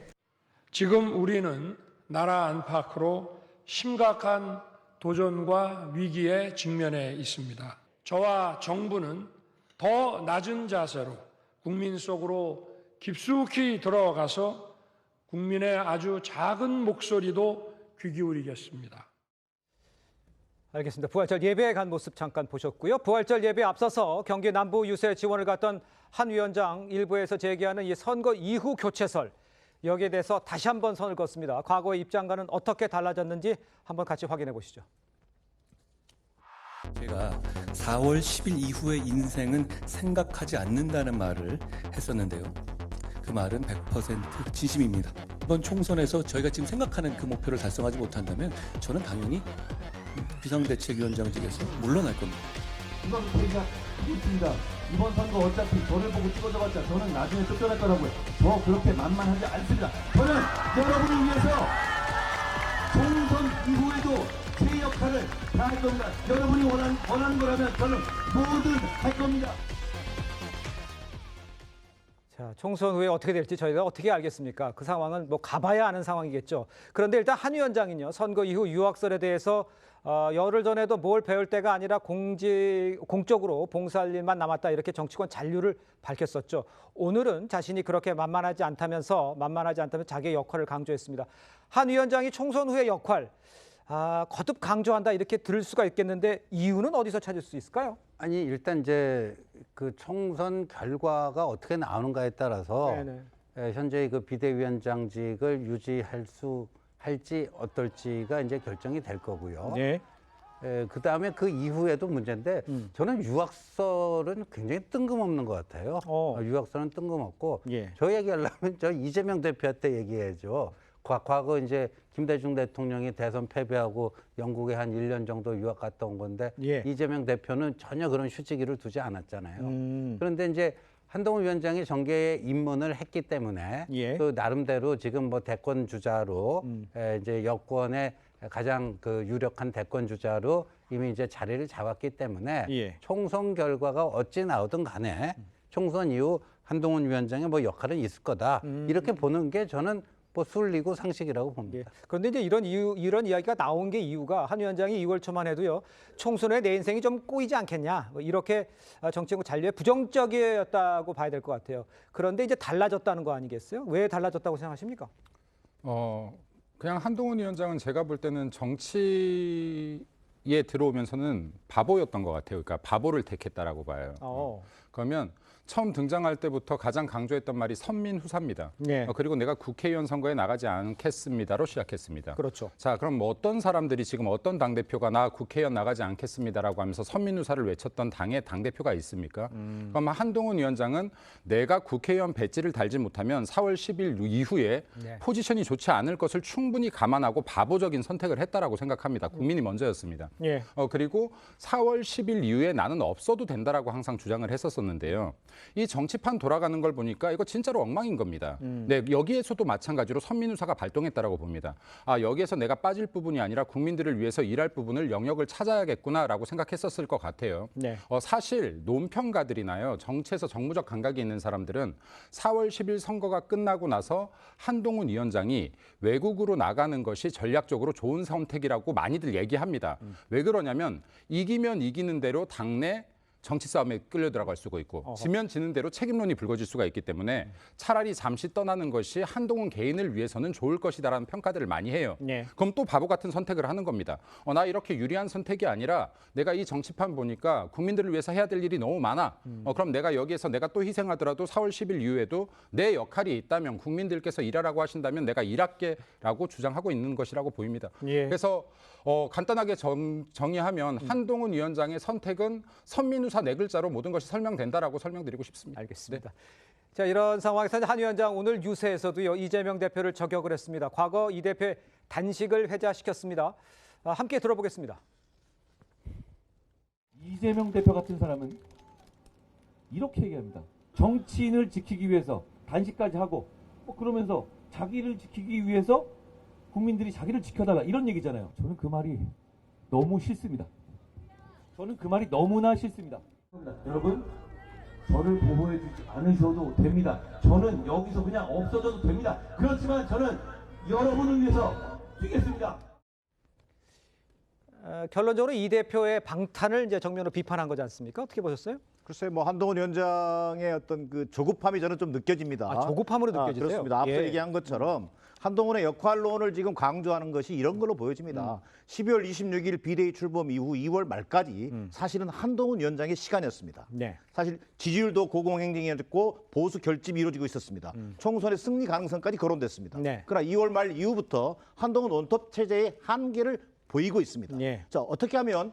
지금 우리는 나라 안팎으로 심각한 도전과 위기에 직면해 있습니다. 저와 정부는 더 낮은 자세로 국민 속으로 깊숙이 들어가서 국민의 아주 작은 목소리도 귀 기울이겠습니다. 알겠습니다. 부활절 예배에 간 모습 잠깐 보셨고요. 부활절 예배에 앞서서 경기 남부 유세 지원을 갔던 한 위원장 일부에서 제기하는 이 선거 이후 교체설, 여기에 대해서 다시 한번 선을 긋습니다. 과거의 입장과는 어떻게 달라졌는지 한번 같이 확인해 보시죠. 제가 4월 10일 이후의 인생은 생각하지 않는다는 말을 했었는데요. 그 말은 100% 진심입니다. 이번 총선에서 저희가 지금 생각하는 그 목표를 달성하지 못한다면 저는 당연히 비상대책위원장직에서 물러날 겁니다. 이번 우리가 있습니다. 이번 선거 어차피 저를 보고 찍어줘봤자 저는 나중에 쫓겨날 거라고요. 저 그렇게 만만하지 않습니다. 저는 여러분을 위해서 총선 이후에도 제 역할을 다 할 겁니다. 여러분이 원하는 거라면 저는 뭐든 할 겁니다. 자, 총선 후에 어떻게 될지 저희가 어떻게 알겠습니까? 그 상황은 뭐 가봐야 아는 상황이겠죠. 그런데 일단 한 위원장은요, 선거 이후 유학설에 대해서 열흘 전에도 뭘 배울 때가 아니라 공적으로 봉사할 일만 남았다, 이렇게 정치권 잔류를 밝혔었죠. 오늘은 자신이 그렇게 만만하지 않다면서 자기의 역할을 강조했습니다. 한 위원장이 총선 후의 역할, 거듭 강조한다, 이렇게 들을 수가 있겠는데 이유는 어디서 찾을 수 있을까요? 아니 일단 이제 그 총선 결과가 어떻게 나오는가에 따라서 현재 그 비대위원장직을 유지할 수 할지 어떨지가 이제 결정이 될 거고요. 네. 그다음에 그 이후에도 문제인데 저는 유학설은 굉장히 뜬금없는 것 같아요. 유학설은 뜬금없고 저 얘기하려면 저 이재명 대표한테 얘기해야죠. 과거 이제 김대중 대통령이 대선 패배하고 영국에 한 1년 정도 유학 갔다 온 건데 이재명 대표는 전혀 그런 휴지기를 두지 않았잖아요. 그런데 이제 한동훈 위원장이 정계에 입문을 했기 때문에 또 나름대로 지금 뭐 대권 주자로 이제 여권의 가장 그 유력한 대권 주자로 이미 이제 자리를 잡았기 때문에 총선 결과가 어찌 나오든 간에 총선 이후 한동훈 위원장의 뭐 역할은 있을 거다, 이렇게 보는 게 저는 뭐 순리고 상식이라고 봅니다. 그런데 이제 이런 이야기가 나온 게 이유가 한 위원장이 2월 초만 해도요, 총선에 내 인생이 좀 꼬이지 않겠냐, 뭐 이렇게 정치권 잔류에 부정적이었다고 봐야 될 것 같아요. 그런데 이제 달라졌다는 거 아니겠어요? 왜 달라졌다고 생각하십니까? 그냥 한동훈 위원장은 제가 볼 때는 정치에 들어오면서는 바보였던 것 같아요. 그러니까 바보를 택했다라고 봐요. 그러면 처음 등장할 때부터 가장 강조했던 말이 선민후사입니다. 그리고 내가 국회의원 선거에 나가지 않겠습니다로 시작했습니다. 그렇죠. 자, 그럼 뭐 어떤 사람들이 지금 어떤 당대표가 나 국회의원 나가지 않겠습니다라고 하면서 선민후사를 외쳤던 당에 당대표가 있습니까? 그럼 한동훈 위원장은 내가 국회의원 배지를 달지 못하면 4월 10일 이후에 포지션이 좋지 않을 것을 충분히 감안하고 바보적인 선택을 했다라고 생각합니다. 국민이 먼저였습니다. 그리고 4월 10일 이후에 나는 없어도 된다라고 항상 주장을 했었었는데요. 이 정치판 돌아가는 걸 보니까 이거 진짜로 엉망인 겁니다. 네, 여기에서도 마찬가지로 선민우사가 발동했다라고 봅니다. 아, 여기에서 내가 빠질 부분이 아니라 국민들을 위해서 일할 부분을 영역을 찾아야겠구나라고 생각했었을 것 같아요. 네. 사실 논평가들이나요, 정치에서 정무적 감각이 있는 사람들은 4월 10일 선거가 끝나고 나서 한동훈 위원장이 외국으로 나가는 것이 전략적으로 좋은 선택이라고 많이들 얘기합니다. 왜 그러냐면 이기면 이기는 대로 당내 정치 싸움에 끌려 들어갈 수가 있고 지면 지는 대로 책임론이 불거질 수가 있기 때문에 차라리 잠시 떠나는 것이 한동훈 개인을 위해서는 좋을 것이다라는 평가들을 많이 해요. 네. 그럼 또 바보 같은 선택을 하는 겁니다. 나 이렇게 유리한 선택이 아니라 내가 이 정치판 보니까 국민들을 위해서 해야 될 일이 너무 많아. 그럼 내가 여기에서 내가 또 희생하더라도 4월 10일 이후에도 내 역할이 있다면 국민들께서 일하라고 하신다면 내가 일할게라고 주장하고 있는 것이라고 보입니다. 예. 그래서 간단하게 정의하면 한동훈 위원장의 선택은 선민우사 네 글자로 모든 것이 설명된다라고 설명드리고 싶습니다. 알겠습니다. 자, 이런 상황에서 한 위원장 오늘 유세에서도요, 이재명 대표를 저격을 했습니다. 과거 이 대표의 단식을 회자시켰습니다. 함께 들어보겠습니다. 이재명 대표 같은 사람은 이렇게 얘기합니다. 정치인을 지키기 위해서 단식까지 하고 그러면서 자기를 지키기 위해서 국민들이 자기를 지켜달라 이런 얘기잖아요. 저는 그 말이 너무 싫습니다. 저는 그 말이 너무나 싫습니다. 여러분, 저를 보호해 주지 않으셔도 됩니다. 저는 여기서 그냥 없어져도 됩니다. 그렇지만 저는 여러분을 위해서 뛰겠습니다. 결론적으로 이 대표의 방탄을 이제 정면으로 비판한 거지 않습니까? 어떻게 보셨어요? 글쎄 뭐 한동훈 위원장의 어떤 그 조급함이 저는 좀 느껴집니다. 조급함으로 느껴지세요? 그렇습니다. 앞서 예. 얘기한 것처럼 한동훈의 역할론을 지금 강조하는 것이 이런 걸로 보여집니다. 12월 26일 비대위 출범 이후 2월 말까지 사실은 한동훈 위원장의 시간이었습니다. 네. 사실 지지율도 고공행진이었고 보수 결집이 이루어지고 있었습니다. 총선의 승리 가능성까지 거론됐습니다. 네. 그러나 2월 말 이후부터 한동훈 원톱 체제의 한계를 보이고 있습니다. 예. 자, 어떻게 하면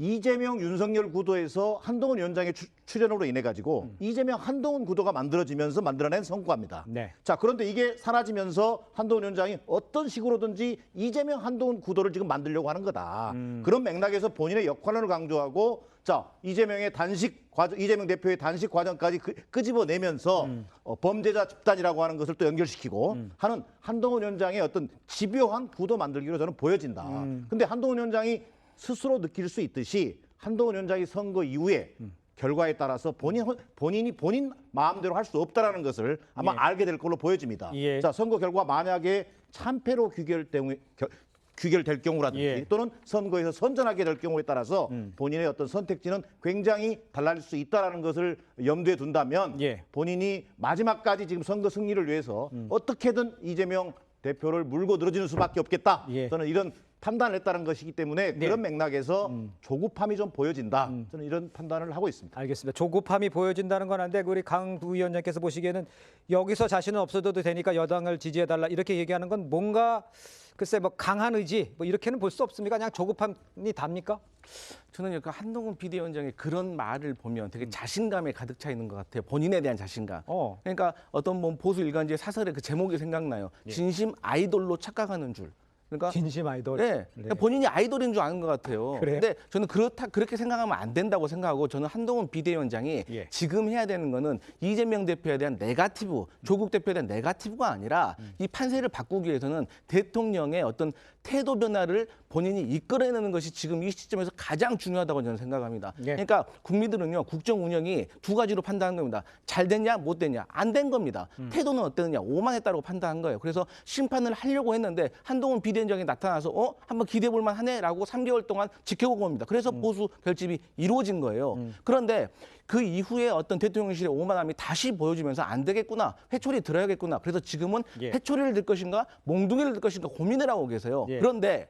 이재명, 윤석열 구도에서 한동훈 위원장의 출연으로 인해 가지고 이재명, 한동훈 구도가 만들어지면서 만들어낸 성과입니다. 네. 자, 그런데 이게 사라지면서 한동훈 위원장이 어떤 식으로든지 이재명, 한동훈 구도를 지금 만들려고 하는 거다. 그런 맥락에서 본인의 역할론을 강조하고 자, 이재명의 단식 과정, 이재명 대표의 단식 과정까지 끄집어내면서 범죄자 집단이라고 하는 것을 또 연결시키고 하는 한동훈 위원장의 어떤 집요한 구도 만들기로 저는 보여진다. 근데 한동훈 위원장이 스스로 느낄 수 있듯이 한동훈 위원장이 선거 이후에 결과에 따라서 본인이 본인 마음대로 할 수 없다라는 것을 아마 알게 될 걸로 보여집니다. 예. 자, 선거 결과 만약에 참패로 귀결될 경우라든지 또는 선거에서 선전하게 될 경우에 따라서 본인의 어떤 선택지는 굉장히 달라질 수 있다라는 것을 염두에 둔다면 본인이 마지막까지 지금 선거 승리를 위해서 어떻게든 이재명 대표를 물고 늘어지는 수밖에 없겠다. 저는 이런 판단을 했다는 것이기 때문에 그런 맥락에서 조급함이 좀 보여진다. 저는 이런 판단을 하고 있습니다. 알겠습니다. 조급함이 보여진다는 건 한데 우리 강 부위원장께서 보시기에는 여기서 자신은 없어져도 되니까 여당을 지지해달라 이렇게 얘기하는 건 뭔가 글쎄 뭐 강한 의지 뭐 이렇게는 볼 수 없습니까? 그냥 조급함이 답니까? 저는 그 한동훈 비대위원장의 그런 말을 보면 되게 자신감에 가득 차 있는 것 같아요. 본인에 대한 자신감. 그러니까 어떤 뭐 보수 일간지의 사설의 그 제목이 생각나요. 진심 아이돌로 착각하는 줄. 그러니까 진심 아이돌. 네. 그러니까 본인이 아이돌인 줄 아는 것 같아요. 그래요? 근데 저는 그렇게 생각하면 안 된다고 생각하고 저는 한동훈 비대위원장이 지금 해야 되는 거는 이재명 대표에 대한 네거티브, 조국 대표에 대한 네거티브가 아니라 이 판세를 바꾸기 위해서는 대통령의 어떤 태도 변화를 본인이 이끌어내는 것이 지금 이 시점에서 가장 중요하다고 저는 생각합니다. 그러니까 국민들은요, 국정 운영이 두 가지로 판단하는 겁니다. 잘 됐냐, 못 됐냐, 안 된 겁니다. 태도는 어땠느냐, 오만했다고 판단한 거예요. 그래서 심판을 하려고 했는데 한동훈 비대위원장이 나타나서 한번 기대해 볼 만하네라고 3개월 동안 지켜본 겁니다. 그래서 보수 결집이 이루어진 거예요. 그런데 그 이후에 어떤 대통령실의 오만함이 다시 보여지면서 안 되겠구나, 회초리 들어야겠구나. 그래서 지금은 회초리를 들 것인가, 몽둥이를 들 것인가 고민을 하고 계세요. 그런데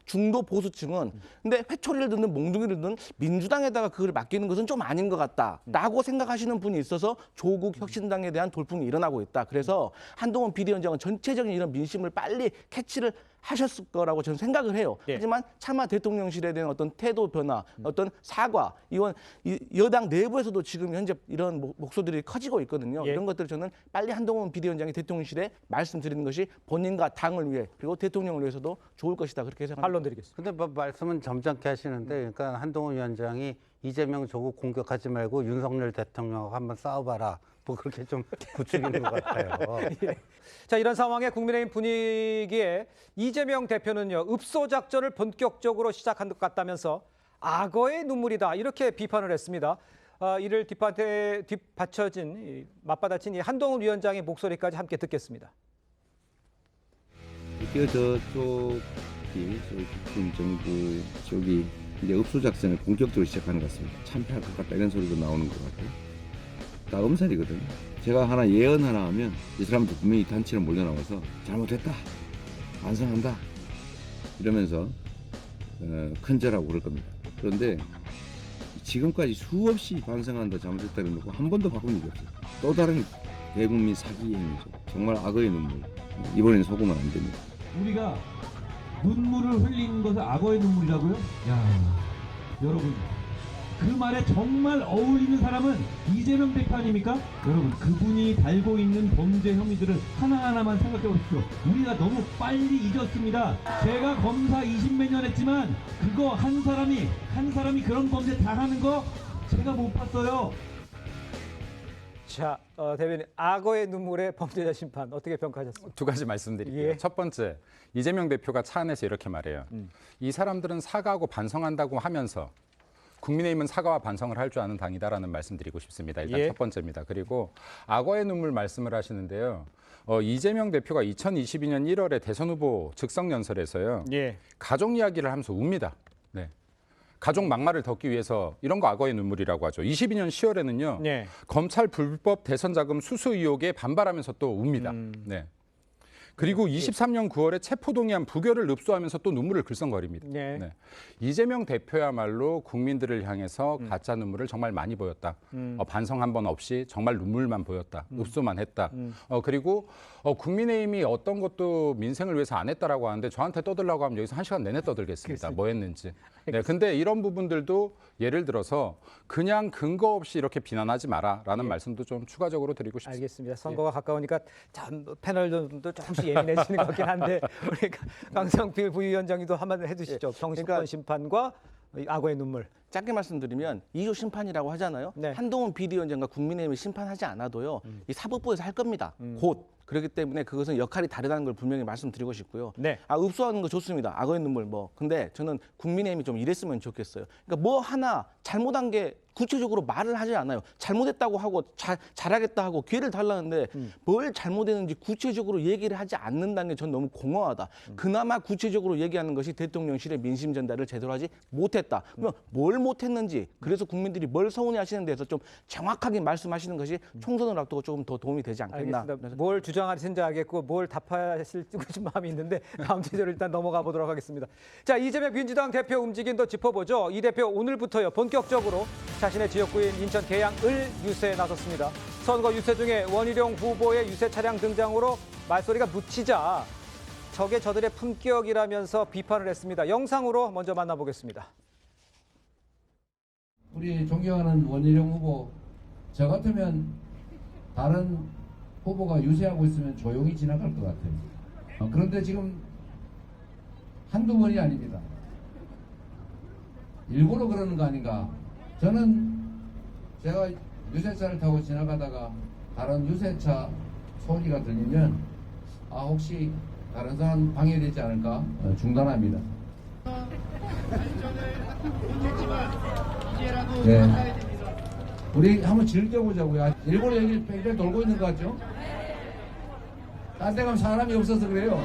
중도 보수층은 근데 회초리를 듣는 몽둥이를 듣는 민주당에다가 그걸 맡기는 것은 좀 아닌 것 같다라고 생각하시는 분이 있어서 조국 혁신당에 대한 돌풍이 일어나고 있다. 그래서 한동훈 비대위원장은 전체적인 이런 민심을 빨리 캐치를 하셨을 거라고 저는 생각을 해요. 하지만 차마 대통령실에 대한 어떤 태도 변화, 어떤 사과, 이건 여당 내부에서도 지금 현재 이런 목소리들이 커지고 있거든요. 이런 것들을 저는 빨리 한동훈 비대위원장이 대통령실에 말씀드리는 것이 본인과 당을 위해 그리고 대통령을 위해서도 좋을 것이다. 그렇게 생각합니다. 반론 드리겠습니다. 근데 뭐 말씀은 점잖게 하시는데 그러니까 한동훈 위원장이 이재명 조국 공격하지 말고 윤석열 대통령하고 한번 싸워봐라. 뭐 그렇게 좀 부추기는 것 같아요. 예. 자, 이런 상황에 국민의힘 분위기에 이재명 대표는요, 읍소 작전을 본격적으로 시작한 것 같다면서 악어의 눈물이다 이렇게 비판을 했습니다. 이를 맞받아친 이 한동훈 위원장의 목소리까지 함께 듣겠습니다. 이게 저쪽이 집권 정부 쪽이 이제 읍소 작전을 본격적으로 시작하는 것 같습니다. 참패할 것 같다 이런 소리도 나오는 것 같고. 다 엄살이거든요. 제가 하나 예언 하나 하면 이 사람들 분명히 단체로 몰려나와서 잘못했다, 반성한다 이러면서 큰절하고 그럴 겁니다. 그런데 지금까지 수없이 반성한다, 잘못했다 이러고 한 번도 바꾼 적이 없어요. 또 다른 대국민 사기 행위죠. 정말 악어의 눈물. 이번엔 속으면 안 됩니다. 우리가 눈물을 흘리는 것을 악어의 눈물이라고요? 야, 여러분. 그 말에 정말 어울리는 사람은 이재명 대표 아닙니까? 여러분, 그분이 달고 있는 범죄 혐의들을 하나하나만 생각해 보십시오. 우리가 너무 빨리 잊었습니다. 제가 검사 20몇 년 했지만 그거 한 사람이 그런 범죄 다 하는 거 제가 못 봤어요. 자, 대변인, 악어의 눈물의 범죄자 심판 어떻게 평가하셨습니까? 두 가지 말씀드릴게요. 예. 첫 번째, 이재명 대표가 차 안에서 이렇게 말해요. 이 사람들은 사과하고 반성한다고 하면서 국민의힘은 사과와 반성을 할 줄 아는 당이다라는 말씀드리고 싶습니다. 일단 예. 첫 번째입니다. 그리고 악어의 눈물 말씀을 하시는데요. 이재명 대표가 2022년 1월에 대선 후보 즉석 연설에서요. 예. 가족 이야기를 하면서 웁니다. 네. 가족 막말을 덮기 위해서 이런 거 악어의 눈물이라고 하죠. 22년 10월에는요. 네. 검찰 불법 대선 자금 수수 의혹에 반발하면서 또 웁니다. 네. 그리고 23년 9월에 체포동의안 부결을 읍소하면서 또 눈물을 글썽거립니다. 네. 네. 이재명 대표야말로 국민들을 향해서 가짜 눈물을 정말 많이 보였다. 반성 한 번 없이 정말 눈물만 보였다. 읍소만 했다. 그리고 국민의힘이 어떤 것도 민생을 위해서 안 했다라고 하는데 저한테 떠들라고 하면 여기서 1시간 내내 떠들겠습니다. 뭐 했는지. 네, 근데 이런 부분들도 예를 들어서 그냥 근거 없이 이렇게 비난하지 마라라는 말씀도 좀 추가적으로 드리고 싶습니다. 알겠습니다. 선거가 가까우니까 참 패널도 조금씩 예민해지는 것 같긴 한데 우리 강성필 부위원장님도 한마디 해주시죠. 정치권 심판과 악어의 눈물. 짧게 말씀드리면 2조 심판이라고 하잖아요. 네. 한동훈 비대위원장과 국민의힘이 심판하지 않아도요. 이 사법부에서 할 겁니다. 곧. 그렇기 때문에 그것은 역할이 다르다는 걸 분명히 말씀드리고 싶고요. 네. 읍소하는 거 좋습니다. 악어의 눈물 뭐. 근데 저는 국민의힘이 좀 이랬으면 좋겠어요. 그러니까 뭐 하나 잘못한 게 구체적으로 말을 하지 않아요. 잘못했다고 하고 잘하겠다 하고 기회를 달라는데 뭘 잘못했는지 구체적으로 얘기를 하지 않는다는 게 전 너무 공허하다. 그나마 구체적으로 얘기하는 것이 대통령실의 민심 전달을 제대로 하지 못했다. 그러면 뭘 못했는지, 그래서 국민들이 뭘 서운해하시는 데서 좀 정확하게 말씀하시는 것이 총선을 앞두고 조금 더 도움이 되지 않겠나. 알겠습니다. 뭘 주장하신지 알겠고 뭘 답하실 마음이 있는데 다음 주제로 일단 넘어가 보도록 하겠습니다. 자, 이재명 민주당 대표 움직임도 짚어보죠. 이 대표 오늘부터요 본격적으로 자신의 지역구인 인천 계양을 유세에 나섰습니다. 선거 유세 중에 원희룡 후보의 유세 차량 등장으로 말소리가 묻히자 저게 저들의 품격이라면서 비판을 했습니다. 영상으로 먼저 만나보겠습니다. 우리 존경하는 원희룡 후보, 저 같으면 다른 후보가 유세하고 있으면 조용히 지나갈 것 같아요. 그런데 지금 한두 번이 아닙니다. 일부러 그러는 거 아닌가. 저는 제가 유세차를 타고 지나가다가 다른 유세차 소리가 들리면 혹시 다른 사람 방해되지 않을까 중단합니다. 네. 우리 한번 즐겨보자고요. 일본에 여기 뺑뺑 돌고 있는 것 같죠? 딴 데 가면 사람이 없어서 그래요.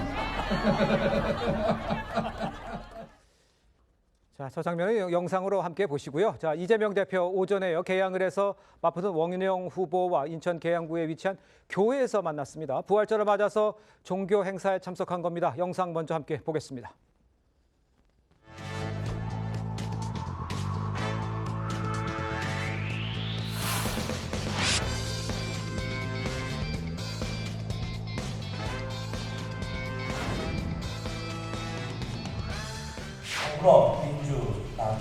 자, 저 장면을 영상으로 함께 보시고요. 자, 이재명 대표 오전에요. 개항을 해서 마포든 원희룡 후보와 인천 계양구에 위치한 교회에서 만났습니다. 부활절을 맞아서 종교 행사에 참석한 겁니다. 영상 먼저 함께 보겠습니다.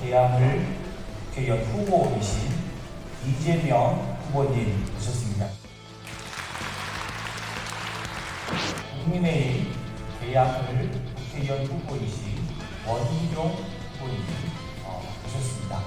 개항을 개연 후보이신 이재명 후보님 오셨습니다. 국민의힘 개항을 국회의원 후보이신 원희룡 후보님 오셨습니다.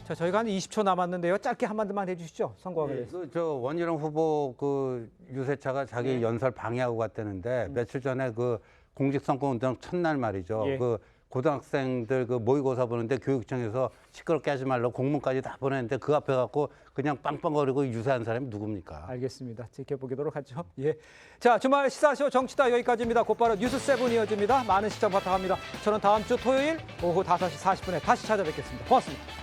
자, 저희가 한 20초 남았는데요. 짧게 한마디만 해주시죠. 선거와 관련해서. 저 원희룡 후보 그 유세차가 자기 연설 방해하고 갔다는데 며칠 전에 그 공직선거운동 첫날 말이죠. 예. 그 고등학생들 그 모의고사 보는데 교육청에서 시끄럽게 하지 말라고 공문까지 다 보냈는데 그 앞에 갖고 그냥 빵빵거리고 유세한 사람이 누굽니까? 알겠습니다. 지켜보도록 하죠. 예. 자, 주말 시사쇼 정치다 여기까지입니다. 곧바로 뉴스7 이어집니다. 많은 시청 부탁합니다. 저는 다음 주 토요일 오후 5시 40분에 다시 찾아뵙겠습니다. 고맙습니다.